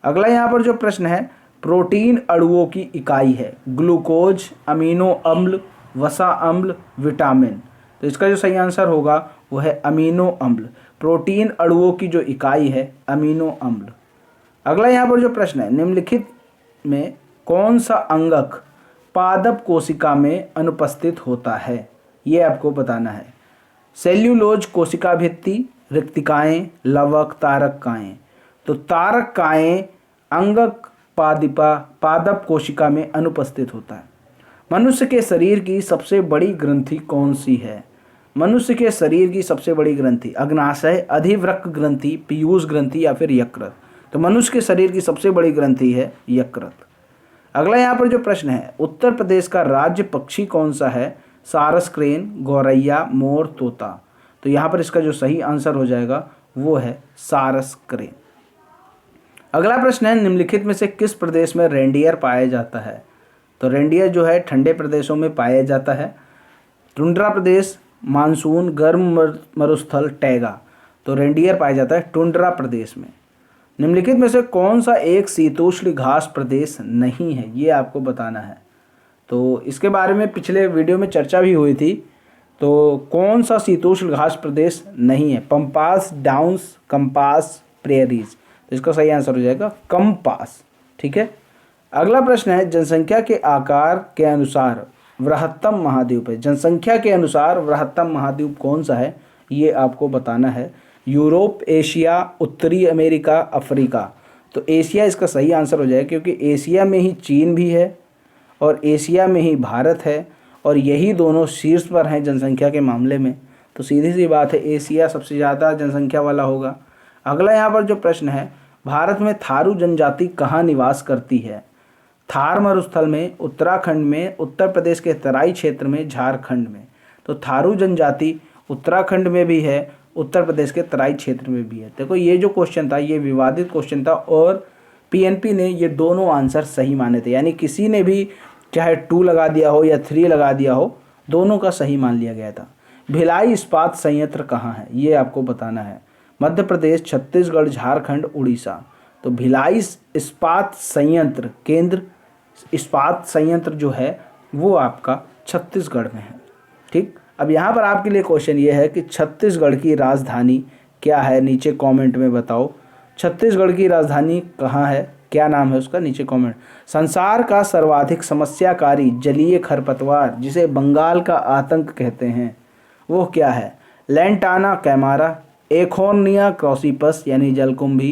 अगला यहाँ पर जो प्रश्न है, प्रोटीन अणुओं की इकाई है ग्लूकोज, अमीनो अम्ल, वसा अम्ल, विटामिन। तो इसका जो सही आंसर होगा वो है अमीनो अम्ल। प्रोटीन अणुओं की जो इकाई है अमीनो अम्ल। अगला यहाँ पर जो प्रश्न है, निम्नलिखित में कौन सा अंगक पादप कोशिका में अनुपस्थित होता है? ये आपको बताना है। सेल्यूलोज कोशिका भित्ति, रिक्तिकाएं, लवक, तारककाएं। तो तारककाएं अंगक पादप कोशिका में अनुपस्थित होता है। मनुष्य के शरीर की सबसे बड़ी ग्रंथि कौन सी है? मनुष्य के शरीर की सबसे बड़ी ग्रंथि अग्नाशय, अधिवृक्क ग्रंथि, पीयूष ग्रंथि या फिर यकृत। तो मनुष्य के शरीर की सबसे बड़ी ग्रंथि है यकृत। अगला यहाँ पर जो प्रश्न है, उत्तर प्रदेश का राज्य पक्षी कौन सा है? सारस क्रेन, गौरैया, मोर, तोता। तो यहाँ पर इसका जो सही आंसर हो जाएगा वो है सारस क्रेन। अगला प्रश्न है, निम्नलिखित में से किस प्रदेश में रेंडियर पाया जाता है? तो रेंडियर जो है ठंडे प्रदेशों में पाया जाता है। टुंड्रा प्रदेश, मानसून, गर्म मरुस्थल, टैगा। तो रेंडियर पाया जाता है टुंड्रा प्रदेश में। निम्नलिखित में से कौन सा एक शीतोष्ण घास प्रदेश नहीं है? ये आपको बताना है। तो इसके बारे में पिछले वीडियो में चर्चा भी हुई थी। तो कौन सा शीतोष्ण घास प्रदेश नहीं है? Pampas, downs, compass, prairies. तो इसका सही आंसर हो जाएगा कंपास। ठीक है। अगला प्रश्न है, जनसंख्या के आकार के अनुसार वृहत्तम महाद्वीप है। जनसंख्या के अनुसार वृहत्तम महाद्वीप कौन सा है? ये आपको बताना है। यूरोप, एशिया, उत्तरी अमेरिका, अफ्रीका। तो एशिया इसका सही आंसर हो जाएगा, क्योंकि एशिया में ही चीन भी है और एशिया में ही भारत है और यही दोनों शीर्ष पर हैं जनसंख्या के मामले में। तो सीधी सी बात है एशिया सबसे ज़्यादा जनसंख्या वाला होगा। अगला यहाँ पर जो प्रश्न है, भारत में थारू जनजाति कहाँ निवास करती है? थार मरुस्थल में, उत्तराखंड में, उत्तर प्रदेश के तराई क्षेत्र में, झारखंड में। तो थारू जनजाति उत्तराखंड में भी है, उत्तर प्रदेश के तराई क्षेत्र में भी है। देखो ये जो क्वेश्चन था ये विवादित क्वेश्चन था और पीएनपी ने ये दोनों आंसर सही माने थे, यानी किसी ने भी चाहे 2 लगा दिया हो या 3 लगा दिया हो, दोनों का सही मान लिया गया था। भिलाई इस्पात संयंत्र कहाँ है? ये आपको बताना है। मध्य प्रदेश, छत्तीसगढ़, झारखंड, उड़ीसा। तो भिलाई इस्पात संयंत्र, केंद्र इस्पात संयंत्र जो है वो आपका छत्तीसगढ़ में है। ठीक। अब यहाँ पर आपके लिए क्वेश्चन ये है कि छत्तीसगढ़ की राजधानी क्या है? नीचे कमेंट में बताओ छत्तीसगढ़ की राजधानी कहाँ है, क्या नाम है उसका, नीचे कमेंट। संसार का सर्वाधिक समस्याकारी जलीय खरपतवार जिसे बंगाल का आतंक कहते हैं वो क्या है? लैंटाना कैमारा, एकोर्निया क्रॉसिपस यानी जलकुंभी,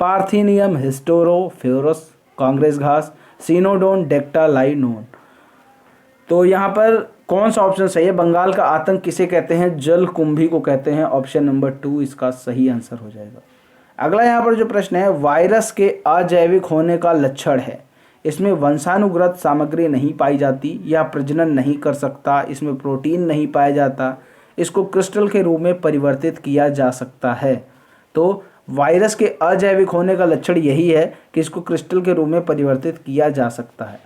पार्थिनियम हिस्टोरोफोरस कांग्रेस घास, सिनोडोन डेक्टालाइनोन। तो यहाँ पर कौन सा ऑप्शन सही है? बंगाल का आतंक किसे कहते हैं? जलकुंभी को कहते हैं। ऑप्शन नंबर 2 इसका सही आंसर हो जाएगा। अगला यहाँ पर जो प्रश्न है, वायरस के अजैविक होने का लक्षण है। इसमें वंशानुगत सामग्री नहीं पाई जाती, या प्रजनन नहीं कर सकता, इसमें प्रोटीन नहीं पाया जाता, इसको क्रिस्टल के रूप में परिवर्तित किया जा सकता है। तो वायरस के अजैविक होने का लक्षण यही है कि इसको क्रिस्टल के रूप में परिवर्तित किया जा सकता है।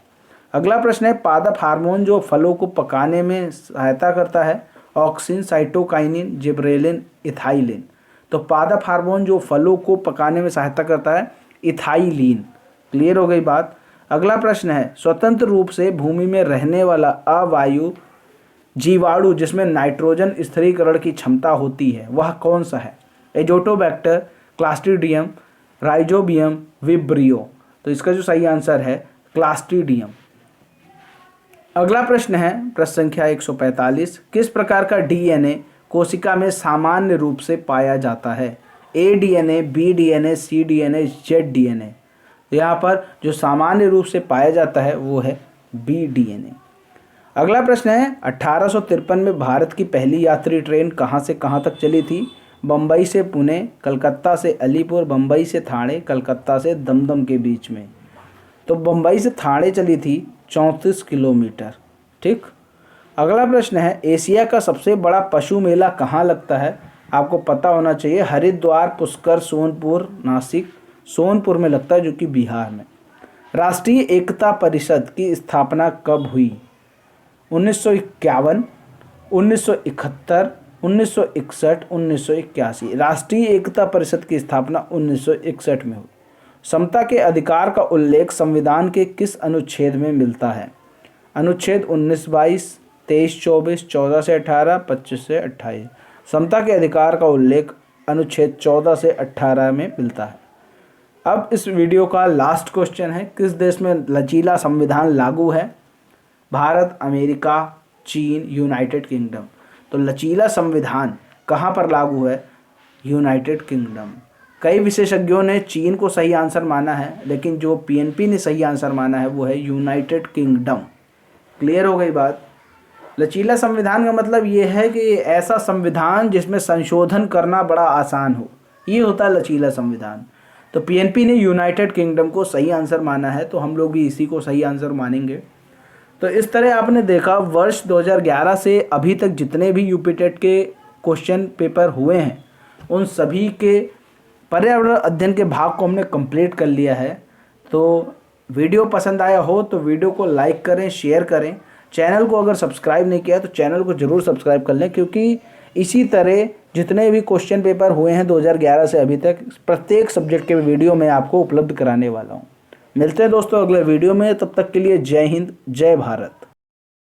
अगला प्रश्न है, पादप हार्मोन जो फलों को पकाने में सहायता करता है? Auxin, cytokinin, gibberellin, ethylene. तो पादप हार्मोन जो फलों को पकाने में सहायता करता है इथाइलिन। क्लियर हो गई बात। अगला प्रश्न है, स्वतंत्र रूप से भूमि में रहने वाला अवायु जीवाणु जिसमें नाइट्रोजन स्थिरीकरण की क्षमता होती है वह कौन सा है? Azotobacter, Clostridium, rhizobium, vibrio. तो इसका जो सही आंसर है क्लास्ट्रीडियम। अगला प्रश्न है, प्रश्न संख्या 145, किस प्रकार का डीएनए कोशिका में सामान्य रूप से पाया जाता है? ए डीएनए, बी डीएनए, सी डीएनए, जेड डीएनए। यहाँ पर जो सामान्य रूप से पाया जाता है वो है बी डीएनए। अगला प्रश्न है 1853 में भारत की पहली यात्री ट्रेन कहाँ से कहाँ तक चली थी? बम्बई से पुणे, कलकत्ता से अलीपुर, बम्बई से ठाणे, कलकत्ता से दमदम के बीच में। तो बम्बई से ठाणे चली थी 34 किलोमीटर। ठीक। अगला प्रश्न है एशिया का सबसे बड़ा पशु मेला कहाँ लगता है? आपको पता होना चाहिए, हरिद्वार, पुष्कर, सोनपुर, नासिक। सोनपुर में लगता है, जो कि बिहार में। राष्ट्रीय एकता परिषद की स्थापना कब हुई? 1951, 1971, 1961, 1981। राष्ट्रीय एकता परिषद की स्थापना 1961 में हुई। समता के अधिकार का उल्लेख संविधान के किस अनुच्छेद में मिलता है? अनुच्छेद 19, 22, 23, 24, 14 से 18, 25 से 28। समता के अधिकार का उल्लेख अनुच्छेद 14 से 18 में मिलता है। अब इस वीडियो का लास्ट क्वेश्चन है, किस देश में लचीला संविधान लागू है? भारत, अमेरिका, चीन, यूनाइटेड किंगडम। तो लचीला संविधान कहाँ पर लागू है? United kingdom. कई विशेषज्ञों ने चीन को सही आंसर माना है, लेकिन जो पीएनपी ने सही आंसर माना है वो है यूनाइटेड किंगडम। क्लियर हो गई बात? लचीला संविधान का मतलब ये है कि ऐसा संविधान जिसमें संशोधन करना बड़ा आसान हो, ये होता है लचीला संविधान। तो पीएनपी ने यूनाइटेड किंगडम को सही आंसर माना है, तो हम लोग भी इसी को सही आंसर मानेंगे। तो इस तरह आपने देखा वर्ष 2011 से अभी तक जितने भी यूपी टेट के क्वेश्चन पेपर हुए हैं उन सभी के पर्यावरण अध्ययन के भाग को हमने कंप्लीट कर लिया है। तो वीडियो पसंद आया हो तो वीडियो को लाइक करें, शेयर करें। चैनल को अगर सब्सक्राइब नहीं किया तो चैनल को ज़रूर सब्सक्राइब कर लें, क्योंकि इसी तरह जितने भी क्वेश्चन पेपर हुए हैं 2011 से अभी तक प्रत्येक सब्जेक्ट के वीडियो मैं आपको उपलब्ध कराने वाला हूँ। मिलते हैं दोस्तों अगले वीडियो में, तब तक के लिए जय हिंद, जय भारत।